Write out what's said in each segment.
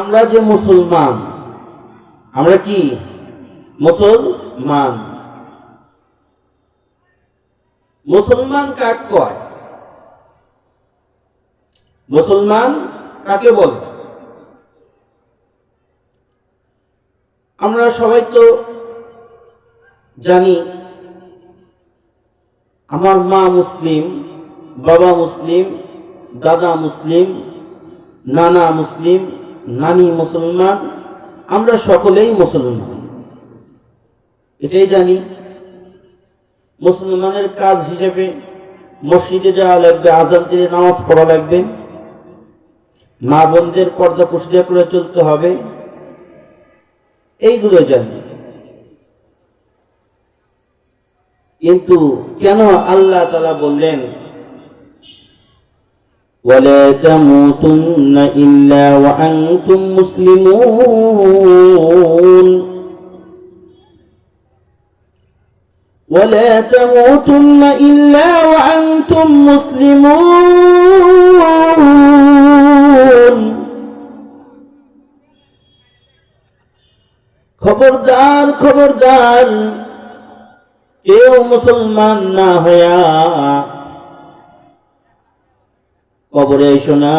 আমরা যে মুসলমান, আমরা কি মুসলমান? মুসলমান কাকে কয়? মুসলমান কাকে বলে? আমরা সবাই তো জানি আমার মা মুসলিম, বাবা মুসলিম, দাদা মুসলিম, নানা মুসলিম, নানি মুসলমান, আমরা সকলেই মুসলমান, এটাই জানি। মুসলমানের কাজ হিসেবে মসজিদে যাওয়া লাগবে, আযান দিয়ে নামাজ পড়া লাগবে, মা বোনদের পর্দা পুশিদা করে চলতে হবে, এইগুলো জানি। কিন্তু কেন আল্লাহ তাআলা বললেন ওয়ালা তামুতুন্না ইল্লা ওয়া আনতুম মুসলিমুন, ওয়ালা তামুতুন্না ইল্লা ওয়া আনতুম মুসলিমুন। খবরদার, খবরদার, কেউ মুসলমান না হইয়া কবরে এসো না।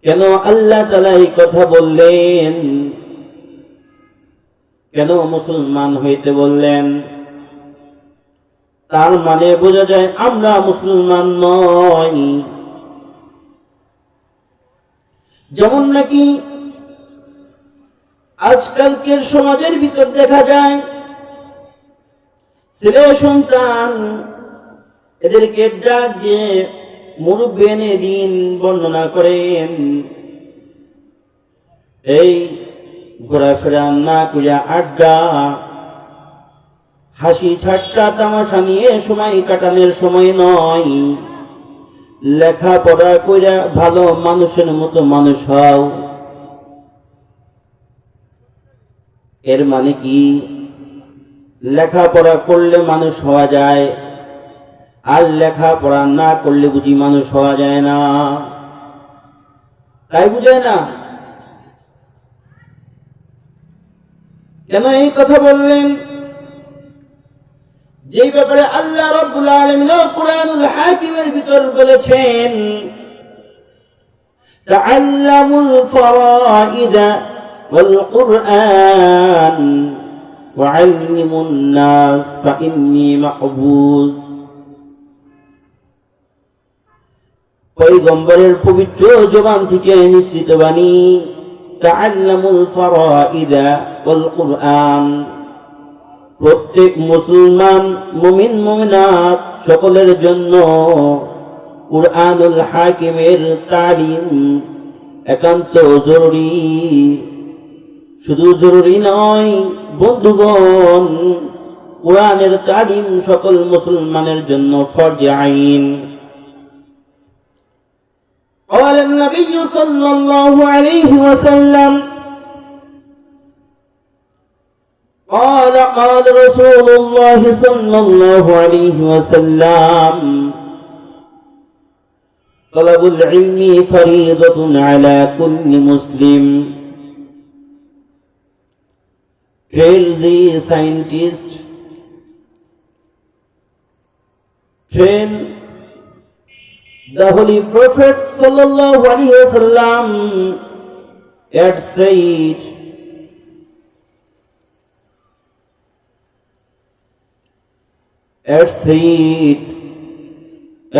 কেন আল্লাহ তাআলা এই কথা বললেন? কেন মুসলমান হইতে বললেন? তার মানে বোঝা যায় আমরা মুসলমান নই। যেমন নাকি আজকালকের সমাজের ভিতর দেখা যায় ছেলে সন্তান এদেরকে ডাক দিয়ে মুরব্বি এনে দিন বর্ণনা করেন, এই ঘোরাফেরা না করিয়া আড্ডা হাসি ঠাট্টা তামাশা নিয়ে সময় কাটানোর সময় নয়, লেখাপড়া কইরা ভালো মানুষের মতো মানুষ হও। এর মানে কি লেখাপড়া করলে মানুষ হওয়া যায়, আর লেখাপড়া না করলে বুঝি মানুষ হওয়া যায় না? তাই বুঝায় না? কেন এই কথা বললেন? যেই ব্যাপারে আল্লাহ রাব্বুল আলামিন কুরআনুল হাকিমের ভিতর বলেছেন তাআল্লামুল ফারাইদা ওয়াল কুরআন ওয়াআল্লিমুন নাস ফাইন্নী মাহবুস। পয়গম্বরের পবিত্র জবান থেকে নিঃসৃত বাণী তাআল্লামুল ফারাইদা ওয়াল কুরআন। প্রত্যেক মুসলমান মুমিন মুমিনাত সকলের জন্য কুরআনুল হাকিমের তালিম একান্ত জরুরি। শুধু জরুরি নয় বন্ধুগণ, কুরআনের তালিম সকল মুসলমানের জন্য ফরজে আইন। قال النبي صلى الله عليه وسلم قال رسول الله صلى الله عليه وسلم طلب العلم فريضة على كل مسلم. Tell the scientist, tell the Holy Prophet sallallahu alaihi wasallam had said,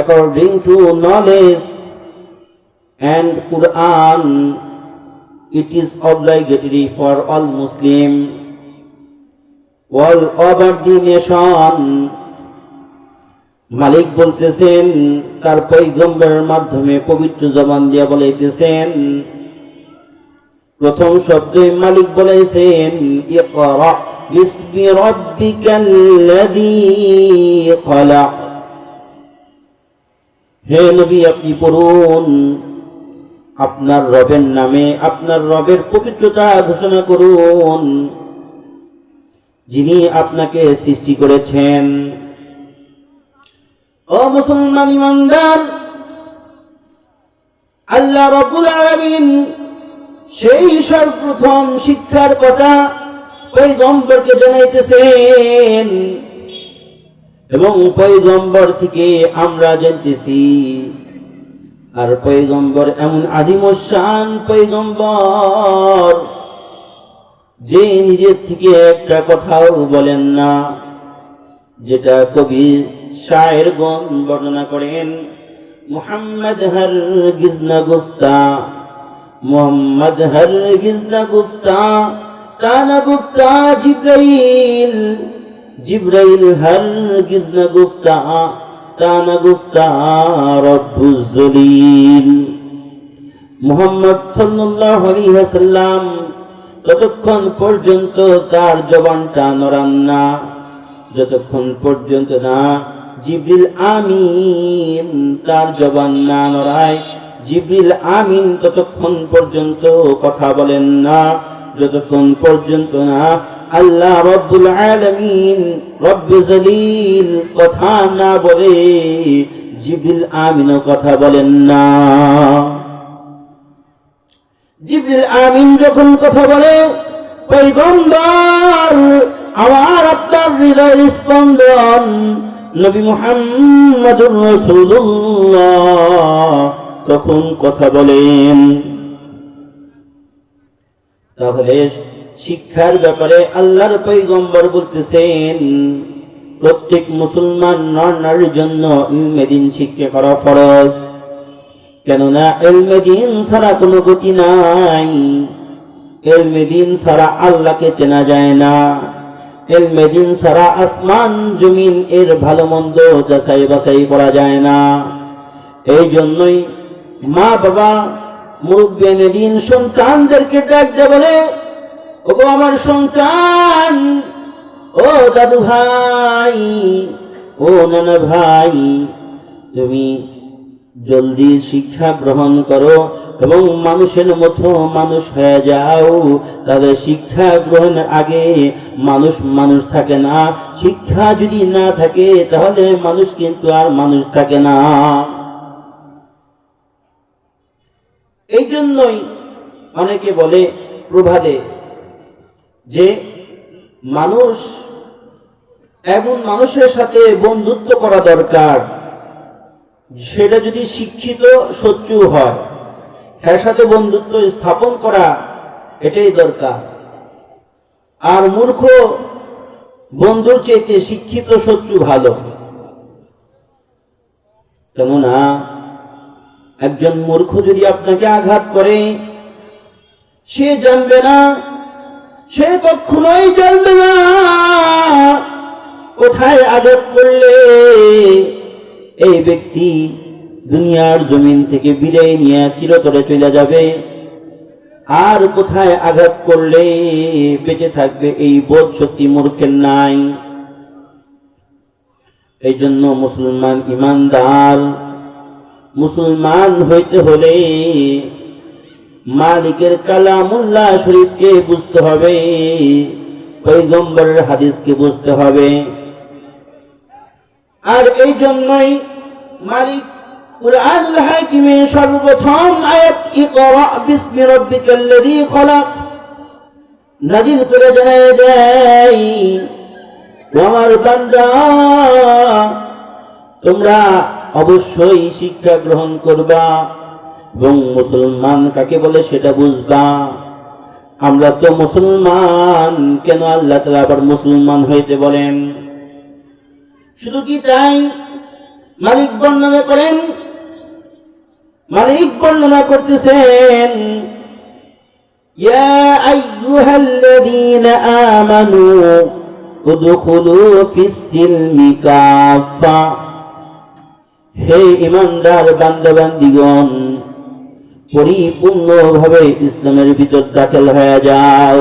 according to knowledge and Quran, it is obligatory for all Muslim all over the nation. মালিক বলতেছেন তার পয়গম্বরের মাধ্যমে পবিত্র জবান দিয়া বলাইতেছেন। প্রথম শব্দে মালিক বলেছেন ইকরা বিসমি রাব্বিকাল্লাযী খলাক। হে নবী, আপনি পড়ুন আপনার রবের নামে, আপনার রবের পবিত্রতা ঘোষণা করুন, যিনি আপনাকে সৃষ্টি করেছেন। ও মুসলমান ইমানদার, আল্লাহ রাব্বুল আলামিন সেই সর্বপ্রথম শিক্ষার কথা পয়গম্বরকে জানাইতেছেন এবং পয়গম্বর থেকে আমরা জানতেছি। আর পয়গম্বর এমন আজিমুশ-শান পয়গম্বর যে নিজের থেকে একটা কথাও বলেন না, যেটা কবি শায়েরগণ বর্ণনা করেন, মুহাম্মদ হরগিজ না গুফতা, মুহাম্মদ হরগিজ না গুফতা, তা না গুফতা জিব্রাইল, জিব্রাইল হরগিজ না গুফতা, তা না গুফতা রব্বুজ জলিল। মুহাম্মদ সাল্লাল্লাহু আলাইহি ওয়াসাল্লাম ততক্ষণ পর্যন্ত তার জবানটা নড়ান না, যতক্ষণ পর্যন্ত না জিবরিল আমিন তার জবান না নড়ায়। জিবরিল আমিন ততক্ষণ পর্যন্ত কথা বলেন না, যতক্ষণ পর্যন্ত না আল্লাহ রব্বুল আলামিন রব্বুল জলিল কথা না বলে, জিবরিল আমিনও কথা বলেন না। জিবরিল আমিন যখন কথা বলে, পয়গম্বর আমার আপনার হৃদয়ের স্পন্দন নবী মুহাম্মদুর রাসূলুল্লাহ তখন কথা বলেন। তাহলে শিক্ষার ব্যাপারে আল্লাহর পয়গম্বর বলতেছেন প্রত্যেক মুসলমান নর-নারীর জন্য ইলমে দ্বীন শিক্ষা করা ফরজ। কেননা ইলমে দ্বীন ছাড়া কোনো গতি নাই, ইলমে দ্বীন ছাড়া আল্লাহকে চেনা যায় না, ইলমে দ্বীন ছাড়া আসমান জমিন এর ভালো মন্দ যাচাই বাছাই করা যায় না। এই জন্যই মা বাবা মুরব্বিয়ানে দ্বীন সন্তানদেরকে ডাক দিয়ে বলে, ওগো আমার সন্তান, ও দাদু ভাই, ও নানা ভাই, তুমি জলদি শিক্ষা গ্রহণ করো এবং মানুষের মতো মানুষ হয়ে যাও। তাদের শিক্ষা গ্রহণের আগে মানুষ থাকে না। শিক্ষা যদি না থাকে তাহলে মানুষ কিন্তু আর মানুষ থাকে না। এই জন্যই অনেকে বলে প্রভাতে যে মানুষ এমন মানুষের সাথে বন্ধুত্ব করা দরকার, সেটা যদি শিক্ষিত শত্রু হয়, তার সাথে বন্ধুত্ব স্থাপন করা এটাই দরকার। আর মূর্খ বন্ধুর চাইতে শিক্ষিত শত্রু ভালো। কেননা একজন মূর্খ যদি আপনাকে আঘাত করে, সে জানবে না, সে কখনোই জানবে না কোথায় আঘাত করলে এই ব্যক্তি দুনিয়ার জমিন থেকে বিদায় নিয়ে চিরতরে চলে যাবে, আর কোথায় আঘাত করলে বেঁচে থাকবে এই বোধ শক্তি মূর্খের নাই। এই জন্য মুসলমান ইমানদার, মুসলমান হইতে হলে মালিকের কালামুল্লাহ শরীফকে বুঝতে হবে, পয়গম্বরের হাদিসকে বুঝতে হবে। আর এই জন্যই মালিক কুরআনুল হাকিমে সর্বপ্রথম আয়াত ইকরা বিসমি রাব্বিকাল্লাযী খলাক নাযিল করে জানায় দেয়, আমার বান্দা তোমরা অবশ্যই শিক্ষা গ্রহণ করবা এবং মুসলমান কাকে বলে সেটা বুঝবা। আমরা তো মুসলমান, কেন আল্লাহ তাআলা আবার মুসলমান হইতে বলেন? শুধু কি তাই? মালিক বর্ণনা করতেছেন, ইয়া আইয়ুহাল্লাযীনা আমানু উদখুলু ফিস-সিলমি কাফা, হে ঈমানদার বান্দা-বান্দীগণ, পরিপূর্ণভাবে ইসলামের ভিতর দাখিল হয়ে যাও।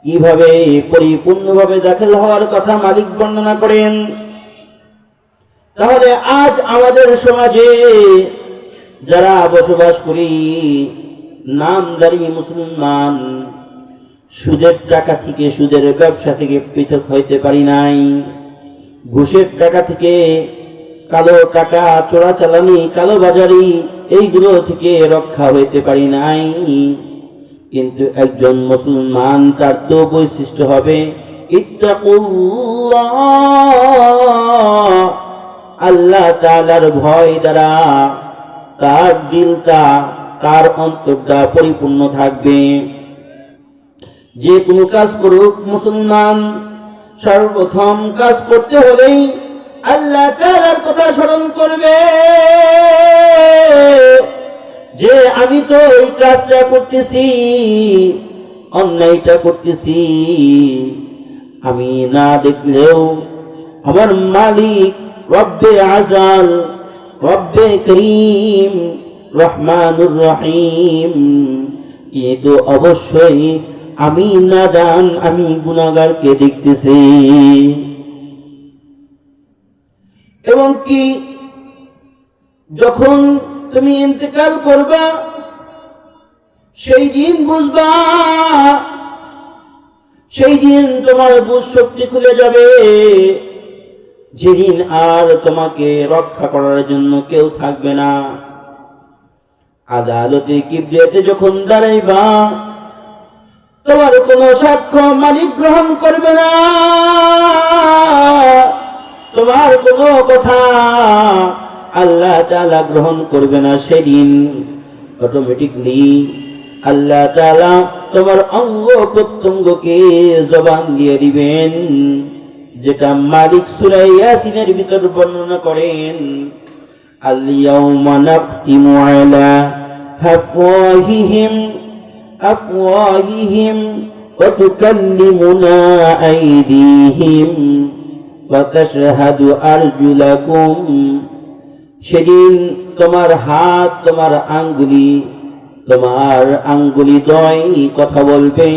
কিভাবে পরিপূর্ণভাবে দাখিল হওয়ার কথা মালিক বর্ণনা করেন? তাহলে আজ আমাদের সমাজে যারা বসবাস করি, নামধারী মুসলমান, সুদের টাকা থেকে, সুদের ব্যবসা থেকে পৃথক হইতে পারি নাই, ঘুষের টাকা থেকে কালো টাকা, চোরাচালানি, কালো বাজারি এইগুলো থেকে রক্ষা হইতে পারি নাই। কিন্তু একজন মুসলমান তার তো বৈশিষ্ট্য হবে ইত্তাকুল্লাহ, আল্লাহ তাআলার ভয় দ্বারা তার দিলটা, তার অন্তরটা পরিপূর্ণ থাকবে। যে কোনো কাজ করুক মুসলমান, সর্বপ্রথম কাজ করতে হলেই আল্লাহ তাআলার কথা স্মরণ করবে যে আমি তো এই কাজটা করতেছি, অন্যায়টা করতেছি, আমি না দেখলেও আমার মালিক রব্বে আজাল, রব্বে করিম, রহমানুর রহিম, কিন্তু অবশ্যই আমি নাদান, আমি গুনাহগারকে দেখতেছি। এবং কি যখন তুমি ইন্তেকাল করবা সেই দিন বুঝবা, সেই দিন তোমার বুঝ শক্তি খুলে যাবে, যেদিন আর তোমাকে রক্ষা করার জন্য কেউ থাকবে না। আদালতে কিবরিয়াতে যখন দাঁড়াইবা তোমার কোনো সাক্ষ্য মালিক গ্রহণ করবে না, তোমার কোনো কথা আল্লাহ তাআলা গ্রহণ করবে না। সেদিন অটোমেটিকলি আল্লাহ তাআলা তোমার অঙ্গ প্রত্যঙ্গকে জবান দিয়ে দিবেন, যেটা মালিক সূরা ইয়াসিনের ভিতর বর্ণনা করেন, আল ইয়াউমা নাখতিমু আলা আফওয়াহিহিম ওয়া তুকাল্লিমুনা আইদিহিম ওয়া তাশহাদু আরজুলাকুম। সেদিন তোমার হাত, তোমার আঙ্গুলি দ্বয় কথা বলবে,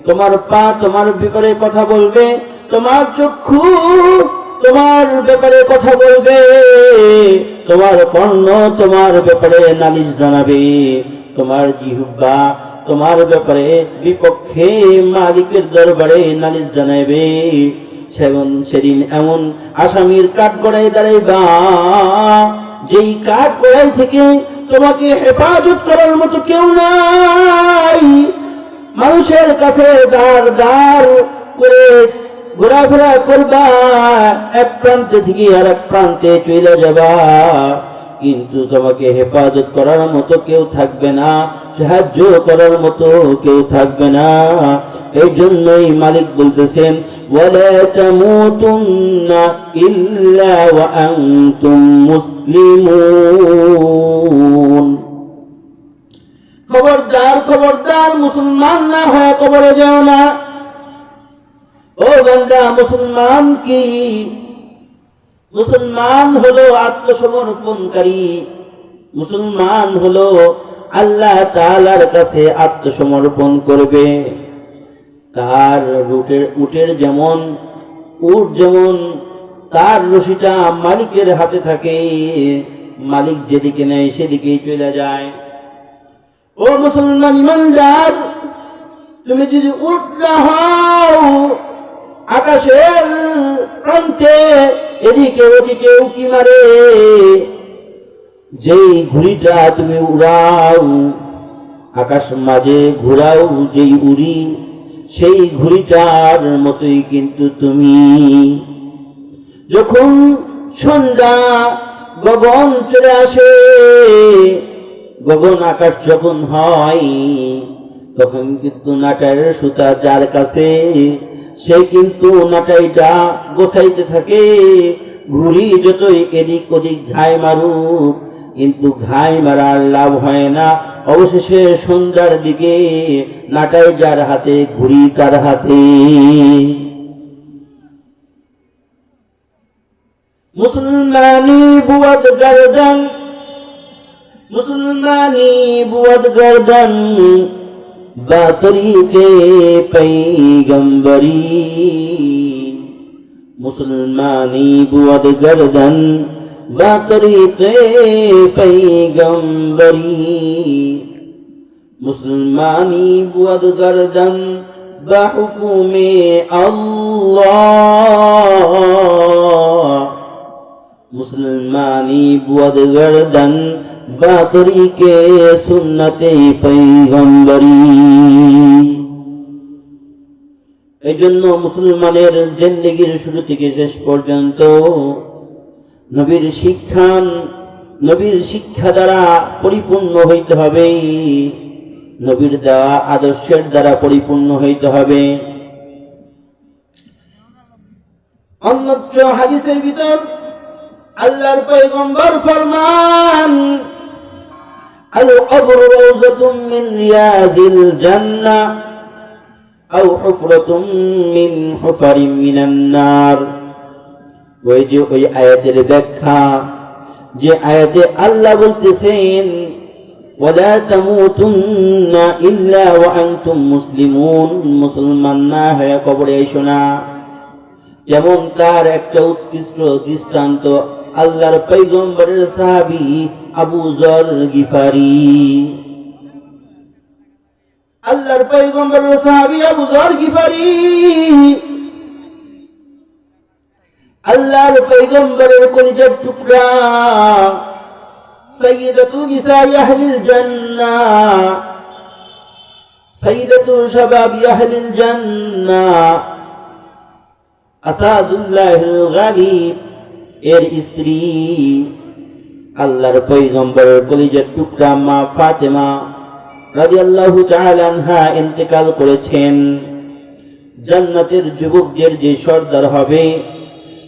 তোমার পা তোমার ব্যাপারে কথা বলবে, তোমার চক্ষু তোমার ব্যাপারে কথা বলবে, তোমার কর্ণ তোমার ব্যাপারে নালিশ জানাবে, তোমার জিহ্বা তোমার ব্যাপারে বিপক্ষে মালিকের দরবারে নালিশ জানাবে। সেদিন এমন আসামির কাঠগড়ায় দাঁড়াইবা, যেই কাঠগড়াই থেকে তোমাকে হেফাজত করার মতো কেউ নাই। মানুষের কাছে দাঁড় দাঁড় করে ঘোরাফেরা করবা, এক প্রান্তে থেকে আর এক প্রান্তে চলে যাবা, কিন্তু তোমাকে হেফাজত করার মতো কেউ থাকবে না, সাহায্য করার মতো কেউ থাকবে না। এই জন্যই মালিক বলতেছেন, ওয়ালা তামুতুন্না ইল্লা ওয়া আনতুম মুসলিমুন। খবরদার, খবরদার, মুসলমান না হয়ে কবরে যাও না। ও বান্দা, মুসলমান কি? মুসলমান হলো আত্মসমর্পণকারী, মুসলমান হলো আল্লাহ তাআলার কাছে আত্মসমর্পণ করবে। তার উটের যেমন তার রশিটা মালিকের হাতে থাকে, মালিক যেদিকে নেয় সেদিকেই চলে যায়। ও মুসলমান ইমানদার, তুমি যদি উট না হও, আকাশের প্রান্তে এদিকে ওদিকে উকি মারে, যেই ঘুড়িটা তুমি উড়াও, আকাশ মাঝে ঘুরাও যেই উড়ি, সেই ঘুড়িটার মতোই কিন্তু তুমি। যখন সন্ধ্যা গগন চলে আসে, গগন আকাশ যখন হয়, তখন কিন্তু নাটাইয়ের সুতা যার কাছে, সে কিন্তু নাটাইটা গোছাইতে থাকে। ঘুড়ি যতই এদিক ওদিক ঘাই মারুক, কিন্তু ঘাই মারার লাভ হয় না। অবশেষে সন্ধ্যার দিকে নাটাই যার হাতে, ঘুড়ি তার হাতে। মুসলমানি বুয়াদ গর্দন, মুসলমানি বুয়াদ গর্দন বা তরিকে पैगंबरी। मुसलमानी बुअद गर्दन बा तरीके पैगंबरी। मुसलमानी बुअद गर्दन बा हुकुमे अल्लाह। মুসলমানি বুয়াদ গর্দন বা তরিকে সুন্নতে পয়গম্বরি। এই জন্য মুসলমানের জিন্দেগির শুরু থেকে শেষ পর্যন্ত নবীর শিক্ষা দ্বারা পরিপূর্ণ হইতে হবে, নবীর দেওয়া আদর্শের দ্বারা পরিপূর্ণ হইতে হবে। অন্যত্র হাদিসের ভিতর আল্লাহর পয়গম্বর ফরমান, আল কবরু রাউযাতুম মিন রিয়াজিল জান্নাহ আও হুফরাতুম মিন হুফারিম মিনান নার। ওই আয়াতের ব্যাখ্যা, যে আয়াতে আল্লাহ বলতেছেন ওয়ালা তামুতুন্না ইল্লা ওয়া আনতুম মুসলিমুন, মুসলমান না হয়ে কবরে আইসো না। যেমন তার একটা উৎকৃষ্ট দৃষ্টান্ত আল্লাহর পয়গম্বরের সাহাবী আবু যর গিফারি। আল্লাহর পয়গম্বরের সাহাবী আবু যর গিফারি আল্লাহর পয়গম্বরের কলিজার টুকরা, সাইয়্যিদাতু নিসাই আহলিল জান্নাহ, সাইয়্যিদাতু শাবাবি আহলিল জান্নাহ, আসাদুল্লাহিল গালিব এর স্ত্রী, আল্লাহর পয়গম্বরের কলিজার টুকরা মা ফাতেমা রাদিয়াল্লাহু তাআলা আনহা ইন্তেকাল করেছেন। জান্নাতের যুবকদের যে সর্দার হবে,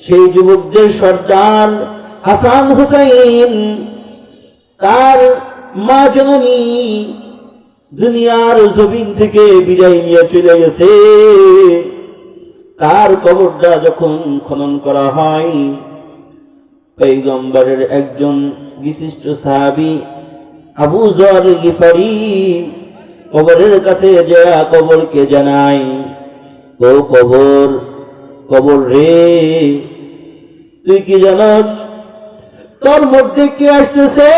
সেই যুবকদের সর্দার হাসান হুসাইন, তার মা জননী দুনিয়ার জমিন থেকে বিদায় নিয়ে চলে গেছে। তার কবরটা যখন খনন করা হয়, পয়গম্বরের একজন বিশিষ্ট সাহাবী আবু যর গিফারি কবরের কাছে যায় কবরকে জানায়, ও কবর রে, তুই কি জানোস তোর মধ্যে কে আসতেছে?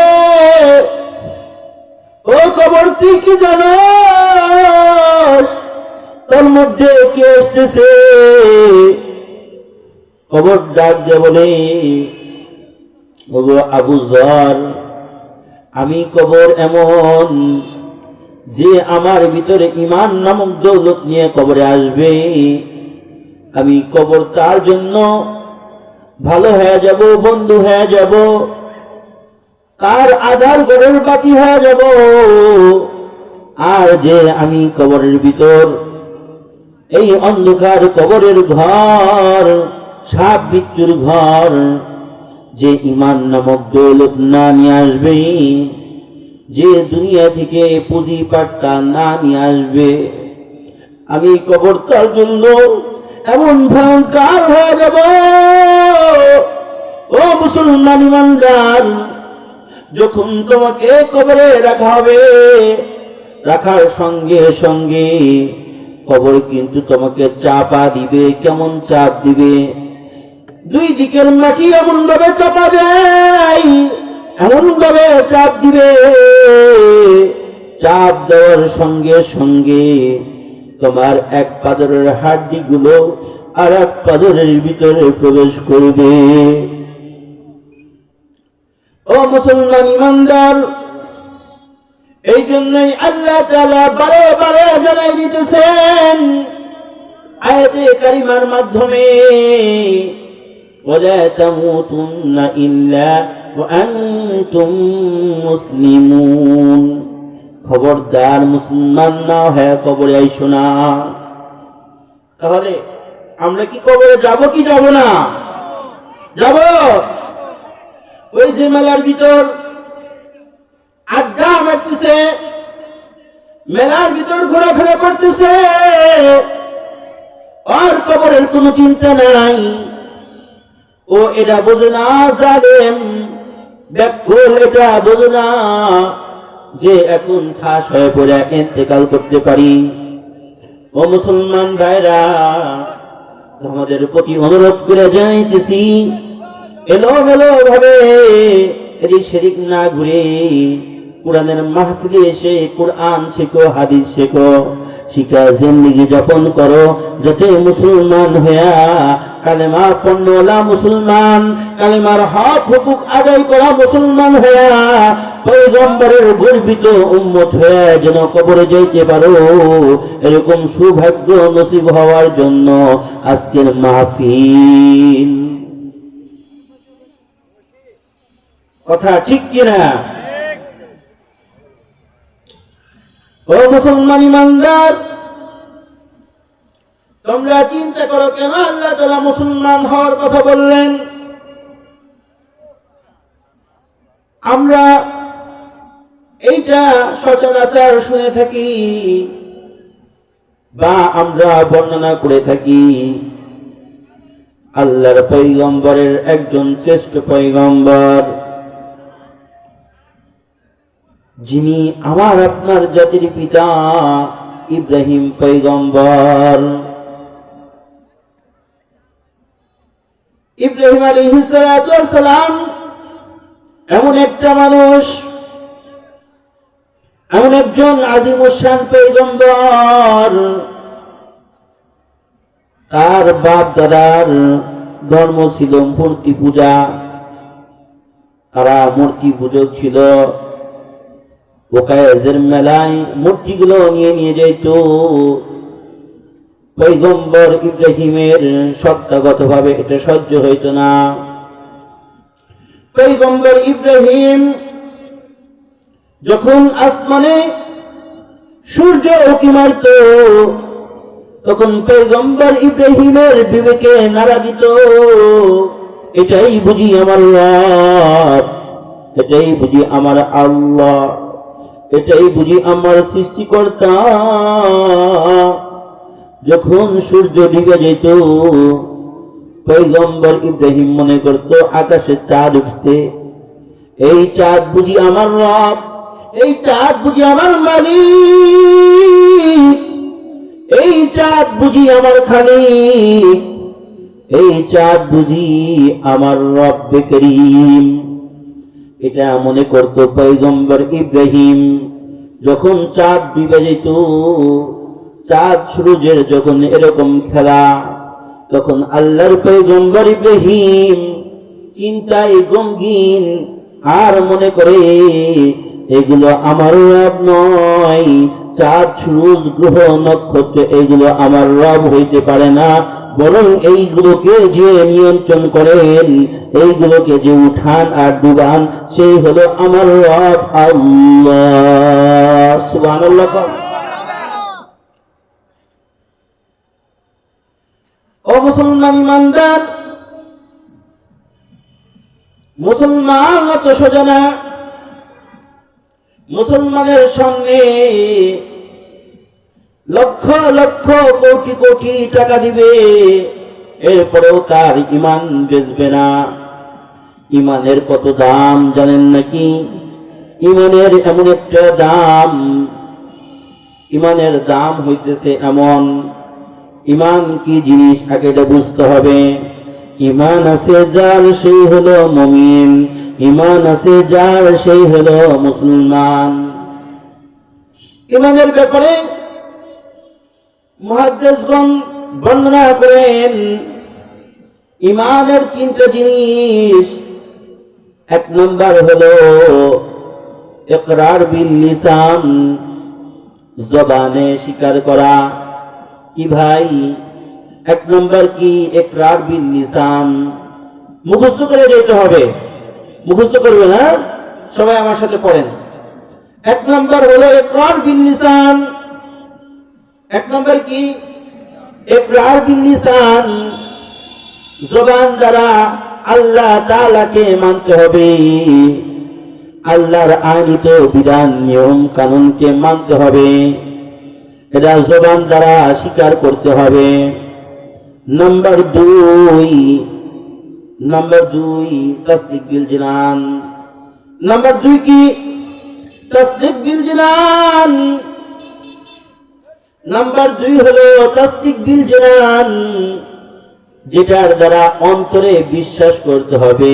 ও কবর, তুই কি জানোস তোর মধ্যে কে আসতেছে? কবর ডাক দিয়ে বলে, ওগো আবু যর, আমি কবর এমন যে আমার ভিতরে ঈমান নামক দৌলত নিয়ে কবরে আসবে, আমি কবর তার জন্য ভালো হয়ে যাব, বন্ধু হয়ে যাব, তার আধার ঘরের বাতি হয়ে যাব। আর যে আমি কবরের ভিতর, এই অন্ধকার কবরের ঘর, সাপ বিচ্ছুর ঘর, যে ঈমান নামক দৌলত না নিয়ে আসবে, যে দুনিয়া থেকে পুঁজি পাট্টা না নিয়ে আসবে, আমি কবর তার জন্য এমন ভয়ঙ্কর হয়ে যাব। ও মুসলমান ইমানদার, যখন তোমাকে কবরে রাখা হবে, রাখার সঙ্গে সঙ্গে কবর কিন্তু তোমাকে চাপা দিবে। কেমন চাপ দিবে? দুই দিকের মাটি এমন ভাবে চাপা যায়, এমন ভাবে চাপ দিবে, চাপ দেওয়ার সঙ্গে সঙ্গে তোমার এক পাজরের হাড্ডি গুলো আর এক পাজরের ভিতরে প্রবেশ করবে। ও মুসলমান ইমানদার, এই জন্যই আল্লাহ তাআলা বারে বারে জানাই দিতেছেন আয়াতে কারিমার মাধ্যমে, ওয়ালা তামুতুন্না ইল্লা ওয়া আনতুম মুসলিমুন, খবরদার মুসলমান না হয়ে কবরে আইসো না। তাহলে আমরা কি কবরে যাব কি যাব না? যাব। ওই যে মেলার ভিতর আড্ডা মারতেছে, মেলার ভিতর ঘোরাফেরা করতেছে, আর কবরের কোনো চিন্তা নাই, ও এটা বোঝে না, জালেম ব্যাকুল এটা বোঝে না যে এখন ঠাস হয়ে পড়ে ইন্তেকাল করতে পারি। ও মুসলমান ভাইরা, আমাদের প্রতি অনুরোধ করে যাইতেছি, এলোমেলো ভাবে এদিক সেদিক না ঘুরে কোরআনের মাহফিলে এসে কোরআন শেখো, হাদিস শেখো, শিখা জিন্দেগি যাপন করো, যাতে মুসলমান হইয়া কালেমা পণ্যওয়ালা মুসলমান, কালেমার হক হুকুক আদায় করা মুসলমান হয়ে পয়গম্বরের গর্বিত উম্মত হয়ে যেন কবরে যাইতে পারো, এরকম সৌভাগ্য নসিব হওয়ার জন্য আজকের মাহফিল। কথা ঠিক কিনা? ও মুসলমান ইমানদার, তোমরা চিন্তা করো কেন আল্লাহ তাআলা মুসলমান হওয়ার কথা বললেন। আমরা এইটা সচরাচর শুনে থাকি বা আমরা বর্ণনা করে থাকি, আল্লাহর পয়গম্বরের একজন শ্রেষ্ঠ পয়গম্বর, যিনি আমার আপনার জাতির পিতা ইব্রাহিম পয়গম্বর। ইব্রাহিম আলাইহিস সালাতু ওয়াস সালাম এমন একটা মানুষ, এমন একজন আজিমুশান পয়গম্বর, তার বাপ দাদার ধর্ম ছিল মূর্তি পূজা, তারা মূর্তি পূজক ছিল। ওকায়েজের মেলায় মূর্তিগুলো নিয়ে যেত। পয়গম্বর ইব্রাহিমের সত্তাগতভাবে এটা সহ্য হইত না। পয়গম্বর ইব্রাহিম যখন আসমানে সূর্য উঁকি মারত, তখন পয়গম্বর ইব্রাহিমের বিবেকে নাড়া দিত, এটাই বুঝি আমার রব, এটাই বুঝি আমার আল্লাহ, এটাই বুঝি আমার সৃষ্টিকর্তা। যখন সূর্য ডুবে যেত, পয়গম্বর ইব্রাহিম মনে করত আকাশে চাঁদ উঠছে, এই চাঁদ বুঝি আমার রব, এই চাঁদ বুঝি আমার মালিক, এই চাঁদ বুঝি আমার খালিক, এই চাঁদ বুঝি আমার রব্বে করিম। এটা মনে করত পয়গম্বর ইব্রাহিম। যখন চাঁদ ডুবে যেত, চাঁদ সূর্যের যখন এরকম খেলা, তখন আল্লাহর পয়গম্বর ইব্রাহিম চিন্তায় গমগীন, আর মনে করে এগুলো আমার রব নয়, চাঁদ সূর্য গ্রহ নক্ষত্র এগুলো আমার রব হইতে পারে না, বরং এইগুলোকে যে নিয়ন্ত্রণ করেন, এইগুলোকে যে উঠান আর ডুবান, সেই হলো আমার রব আল্লাহ। সুবহানাল্লাহ। ও মুসলমান ইমানদার, মুসলমান অত সোজা না। মুসলমানের সঙ্গে লক্ষ লক্ষ কোটি কোটি টাকা দিবে, এরপরেও তার ইমান বেচবে না। ইমানের কত দাম জানেন নাকি? ইমানের এমন একটা দাম, ইমানের দাম হইতেছে এমন, ইমান কি জিনিস আগে এটা বুঝতে হবে। ইমান আছে যার সেই হলো মুমিন, ইমান আছে যার সেই হলো মুসলমান। ইমানের ব্যাপারে মুহাদ্দিসগণ বর্ণনা করেন, ইমানের তিনটা জিনিস। এক নম্বর হলো ইকরার বিল লিসান, জবানে স্বীকার করা। কি ভাই? এক নম্বর কি? ইকরার বিল লিসান, মুখস্থ করে যেতে হবে। মুখস্থ করবে না? সবাই আমার সাথে পড়েন। এক নম্বর হলো ইকরার বিল লিসান। এক নম্বর কি? ইকরার বিল লিসান, জবান দ্বারা আল্লাহ তাআলাকে মানতে হবে, আল্লাহর আইনিত বিধান নিয়ম কানুনকে মানতে হবে, এটা জবান দ্বারা স্বীকার করতে হবে। নাম্বার দুই তাসদিক বিল জিনান। নাম্বার দুই কি? তাসদিক বিল জিনান। নাম্বার দুই হলো তাসদিক বিল জিনান, যেটার দ্বারা অন্তরে বিশ্বাস করতে হবে।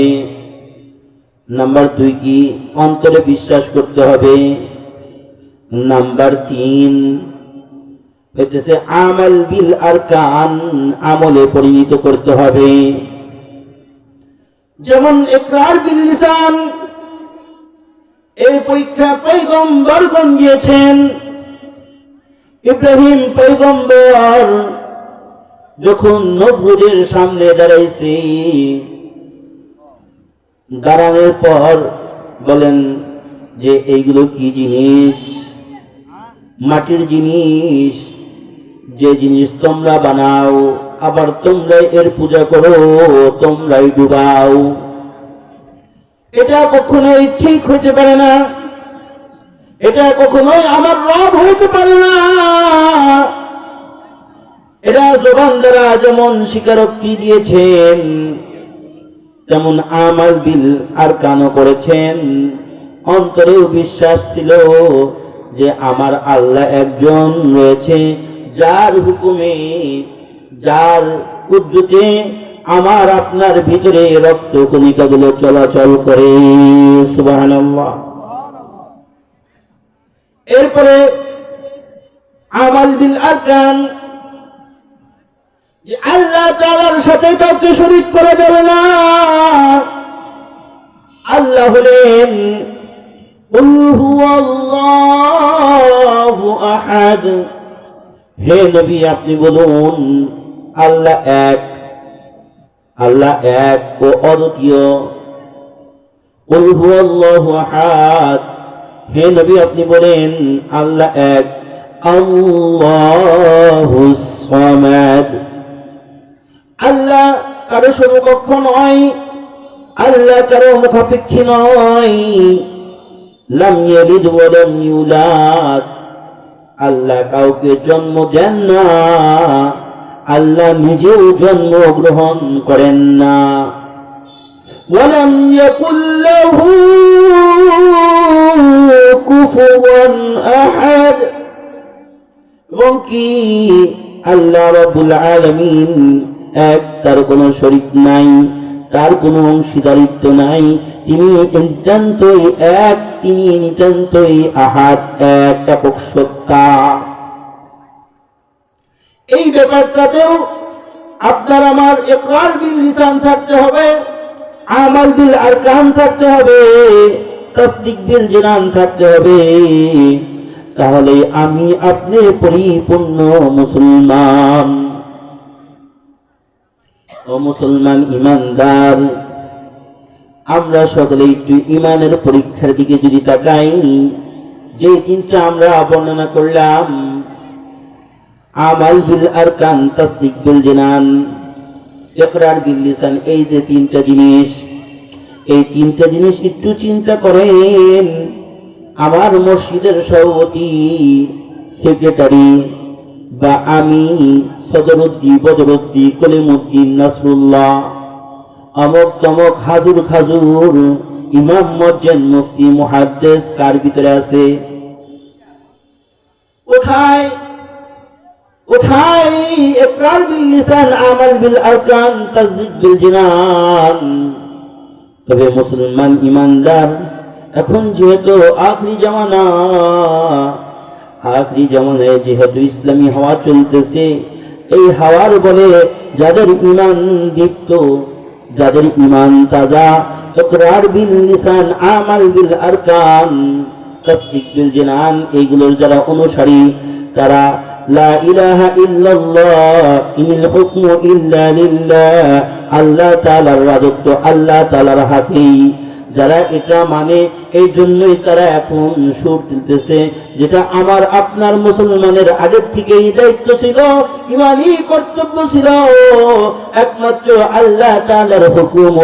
নাম্বার দুই কি? অন্তরে বিশ্বাস করতে হবে। নাম্বার তিন হইতেছে আমাল বিল আরকান, আমলে পরিণত করতে হবে। যেমন ইকরার বিল লিসান, এই পরীক্ষা পয়গম্বরগণ দিয়েছেন। ইব্রাহিম পয়গম্বর যখন নমরুদের সামনে দাঁড়াইছে, দাঁড়ানোর পর বলেন যে এইগুলো কি জিনিস? মাটির জিনিস, যে জিনিস তোমরা বানাও, আবার তোমরাই এর পূজা করো, তোমরাই ডুবাও। এটা কখনোই ঠিক হইতে পারে না, এটা কখনোই আমার রব হইতে পারে না। এরা জবান দ্বারা যেমন স্বীকারোক্তি দিয়েছেন, তেমন আমাল বিল আরকানও করেছেন। অন্তরেও বিশ্বাস ছিল যে আমার আল্লাহ একজন রয়েছে, যার হুকুমে, যার কুদরতে আমার আপনার ভিতরে রক্ত কণিকাগুলো চলাচল করে। সুবহানাল্লাহ। এরপরে আমাল বিল আরকান, যে আল্লাহ তাআলার সাথে কাউকে শরীক করা যাবে না। আল্লাহ হলেন কুল হুয়াল্লাহু আহাদ। হে নবী, আপনি বলুন আল্লাহ এক, আল্লাহ এক ও অদ্বিতীয়। কুল হুয়াল্লাহু আহাদ, হে নবী আপনি বলেন আল্লাহ এক, আল্লাহুস সামাদ। আল্লাহ কারো সমকক্ষ নয়, আল্লাহ কারো মুখাপেক্ষী নয়। লাম ইয়ালিদ ওয়া লাম ইউলাদ, আল্লাহ কাউকে জন্ম দেন না, আল্লাহ নিজেও জন্ম গ্রহণ করেন না। ওয়ালাম ইয়াকুল লাহু কুফুওয়ান আহাদ, এবং কি আল্লাহ রাব্বুল আলামিন এক, তার কোনো শরীক নাই, তার কোনো অংশীদারিত্ব নাই। তিনি নিতান্তই এক, তিনি নিতান্তই আহাদ, এক একক সত্তা। এই ব্যাপারটাতেও আপনার আমার ইকরার বিল লিসান থাকতে হবে, আমাল বিল আরকান থাকতে হবে, তাসদিক বিল জিনান থাকতে হবে। তাহলে আমি আপনি পরিপূর্ণ মুসলমান। ও মুসলমান ইমানদার, আমরা সকলে একটু ইমানের পরীক্ষার দিকে যদি তাকাই, যে তিনটা আমরা বর্ণনা করলাম, আমাল বিল আরকান, তাসদিক বিল জিনান, ইকরার বিল লিসান, এই যে তিনটা জিনিস, এই তিনটা জিনিস একটু চিন্তা করেন। আমার মসজিদের সভাপতি, সেক্রেটারি, বা আমি সদরুদ্দি, বদরুদ্দি, কলিমুদ্দিন, নাসরুল্লাহ, অমক তমক, হাজুর খাজুর, ইমাম, মুয়াজ্জিন, মুফতি, মুহাদ্দিস কার ভিতরে আছে? কোথায় কোথায় ইকরার বিল লিসান, আমাল বিল আরকান, তাসদিক বিল জিনান? তবে মুসলমান ইমানদার, এখন যেহেতু আখরি জামানা, আখরি জামানায় যেহেতু ইসলামী হাওয়া চলতেছে, এই হাওয়ার বলে যাদের ইমান দীপ্ত, যাদের ইমান তাজা, ইকরার বিল লিসান, আমাল বিল আরকান, তাসদিক বিল জিনান, এইগুলোর যারা অনুসারী, তারা লা ইলাহা ইল্লাল্লাহ ইনিল হুকমু ইল্লা লিল্লাহ, আল্লাহ তাআলার রাজত্ব আল্লাহ তাআলার হাতেই। যারা এটা মানে, এই জন্যই তারা এখন সুর তুলতেছে, যেটা আমার আপনার মুসলমানের আগের থেকেই দায়িত্ব ছিল, ইমানি কর্তব্য ছিল। একমাত্র আল্লাহ তাআলার হুকুম,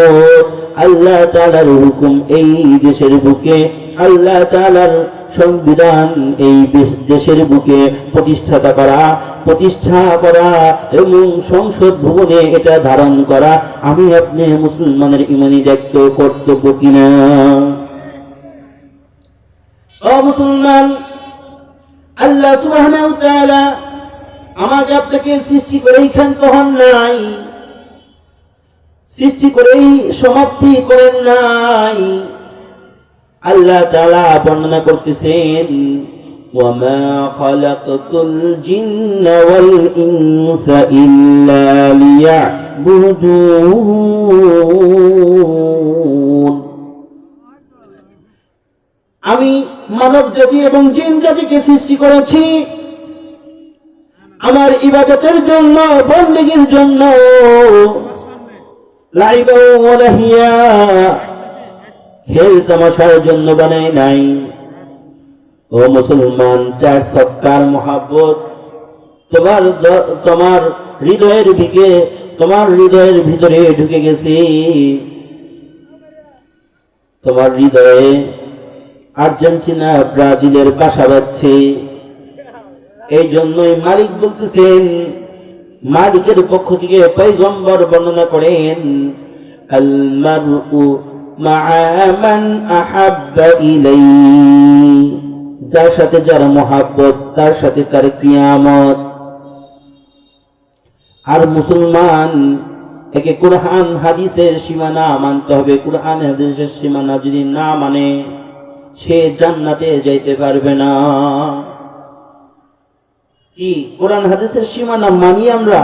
আল্লাহ তাআলার হুকুম এই দেশের বুকে, আল্লাহ তাআলার সংবিধান এই দেশের বুকে প্রতিষ্ঠা করা এবং সংসদ ভবনে এটা ধারণ করা আমি আপনি মুসলমানের ইমানি দায়িত্ব, কর্তব্য কিনা? ও মুসলমান, আল্লাহ সুবহানাহু ওয়া তাআলা আমাকে আপনাকে সৃষ্টি করেই ক্ষান্ত হন নাই, সৃষ্টি করেই সমাপ্তি করেন নাই। আল্লাহ তাআলা বর্ণনা করতেছেন, وما خلقت الجن والإنس إلا ليعبدون আমি মানব জাতি এবং জিন জাতিকে সৃষ্টি করেছি আমার ইবাদতের জন্য, বন্দেগীর জন্য, লাইবা ওয়া লাহিয়া, খেল তামাশার জন্য বানাই নাই। ও মুসলমান, চার সত্তার মহাব্বত তোমার হৃদয়ের ভিতরে ঢুকে গেছে। তোমার হৃদয়ে আর্জেন্টিনা ব্রাজিলের বাসা বাঁধছে। এই জন্যই মালিক বলতেছেন, মালিকের পক্ষ থেকে পয়গম্বর বর্ণনা করেন, আল মারউ মাআ মান আহাব্বা ইলাইহি, যার সাথে যার মহাব্বত তার সাথে তার কিয়ামত। আর মুসলমান একে কুরআন হাদিসের সীমানা মানতে হবে। কুরআন হাদিসের সীমানা যদি না মানে সে জান্নাতে যাইতে পারবে না। কি কোরআন হাদিসের সীমানা মানি? আমরা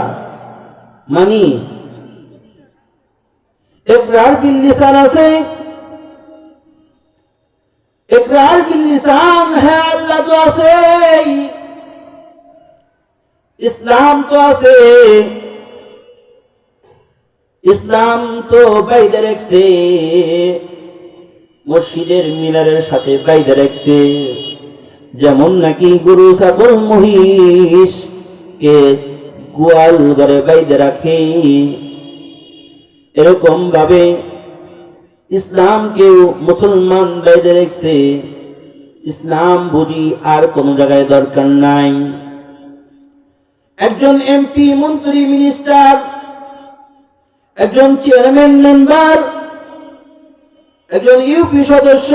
মানি। ইকরার বিল লিসান আছে, ইকরার বিল লিসান, হ্যাঁ আল্লাহ তো আছে, ইসলাম তো আছে। ইসলাম তো বাইদা রাখছে, মসজিদের মিনারের সাথে বাইদা রাখছে। যেমন নাকি গরু ছাগল মহিষ কে গোয়াল ঘরে বাইদা রাখে, এরকম ভাবে ইসলামকেও মুসলমান বাইদা রাখছে। ইসলাম বুঝি আর কোন জায়গায় দরকার নাই। একজন এমপি, মন্ত্রী, মিনিস্টার, একজন চেয়ারম্যান, মেম্বার, একজন ইউপি সদস্য,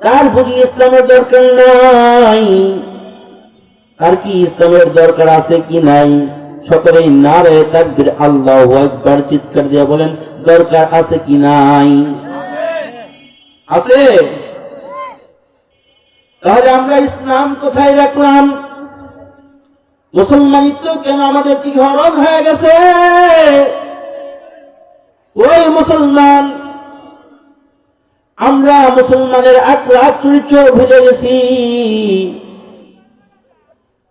তার বুঝি ইসলামের দরকার নাই? আর কি ইসলামের দরকার আছে কি নাই? সকলেই নারে তাকবীর, আল্লাহু আকবার চিৎকার দিয়ে বলেন, দরকার আছে কি নাই? আছে। তাহলে আমরা ইসলাম কোথায় রাখলাম? মুসলমানিত্ব কেন আমাদের থেকে হরণ হয়ে গেছে? ওই মুসলমান, আমরা মুসলমানের আখলাক চরিত্র ভুলে গেছি।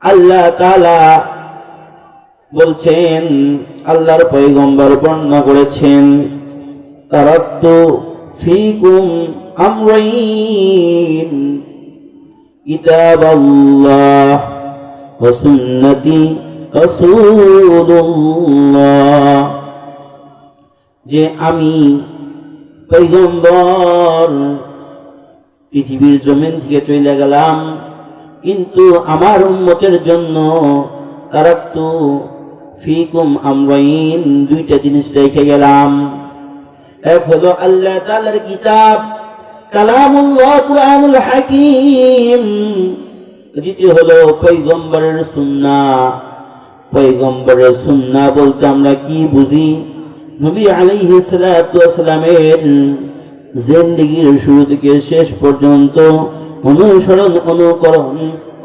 আল্লাহ তাআলা বলছেন, আল্লাহর পয়গম্বর বর্ণনা করেছেন, তারাক্তু ফীকুম আমরাইন, কিতাবাল্লাহ ওয়া সুন্নতি রাসূলুল্লাহ, যে আমি পয়গম্বর পৃথিবীর জমিন থেকে চলে গেলাম, কিন্তু আমার উম্মতের জন্য তারাক্তু ফীকুম আমরাইন, দুইটা জিনিস রেখে গেলাম। এক হলো আল্লাহ তাআলার কিতাব কালামুল্লাহ কুরআনুল হাকীম, দ্বিতীয় হলো পয়গম্বরের সুন্নাহ। পয়গম্বরের সুন্নাহ বলতে আমরা কি বুঝি? নবী আলাইহিস সালাতু ওয়াস সালামের জিন্দেগীর শুরু থেকে শেষ পর্যন্ত অনুসরণ অনুকরণ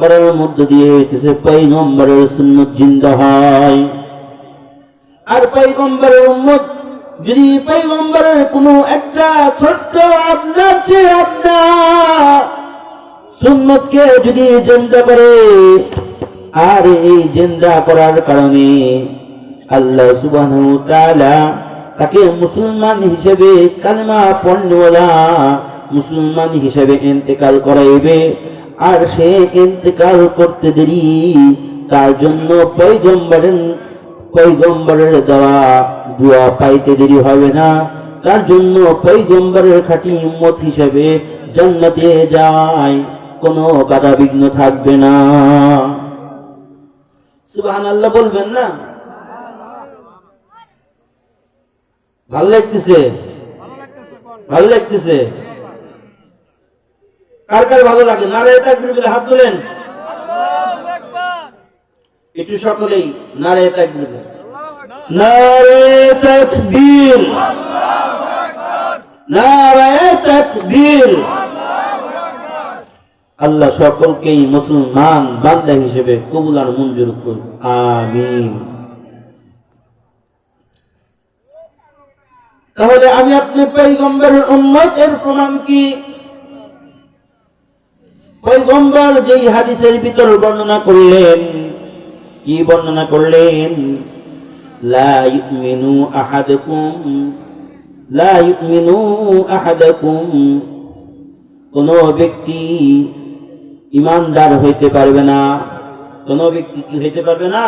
করার মধ্য দিয়ে কিছু পয়গম্বরের সুন্নাত জিন্দা হয়। আর পয়গম্বরের উম্মত যদি পয়গম্বরের কোনো একটা ছোট্ট আপনার চেয়ে আপনার সুন্নতকে যদি জিন্দা করে, আর এই জিন্দা করার কারণে আল্লাহ সুবহানাহু ওয়া তাআলা তাকে মুসলমান হিসেবে, কালেমা পড়নেওয়ালা মুসলমান হিসেবে ইন্তেকাল করাইবে। আর সে ইন্তেকাল করতে দেরি, তার জন্য পয়গম্বরের দেওয়া দোয়া পাইতে দেরি হবে না। তার জন্য পয়গম্বরের খাঁটি উম্মত হিসেবে জান্নাতে যায়, কোনো বাধা বিঘ্ন থাকবে না। সুবহানাল্লাহ বলবেন না? ভালো লাগতেছে? ভালো লাগতেছে? কার কার ভালো লাগে? নারে তাকবীর বলে হাত তোলেন। একটু সকলেই নারে তাকবীর, নারে তাকবীর, নারে তাকবীর। আল্লাহ সকলকেই মুসলমান বান্দা হিসেবে কবুল আর মঞ্জুর করুন, আমিন। তাহলে আমি আপনি পয়গম্বরের উম্মত, এর প্রমাণ কি? পয়গম্বর যেই হাদিসের ভিতর বর্ণনা করলেন, কি বর্ণনা করলেন? লা ইউমিনু আহাদাকুম, কোন ব্যক্তি ইমানদার হইতে পারবে না। কোন ব্যক্তি কি হইতে পারবে না?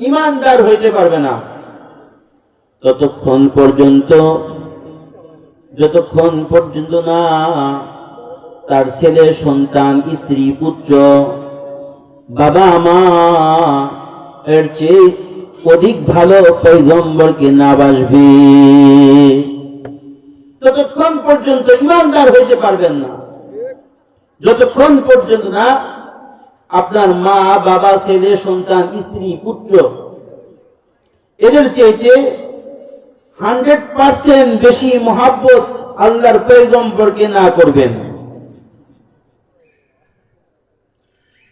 ইমানদার হইতে পারবে না যতক্ষণ পর্যন্ত না তার ছেলে সন্তান, স্ত্রী, পুত্র, বাবা মা এর চেয়ে অধিক ভালো পয়গম্বরকে না বাসবে, ততক্ষণ পর্যন্ত ইমানদার হইতে পারবেন না। যতক্ষণ পর্যন্ত না আপনার মা, বাবা, ছেলে, সন্তান, স্ত্রী, পুত্র এদের চাইতে 100% বেশি মহাব্বত আল্লাহর পয়গম্বরকে না করবেন।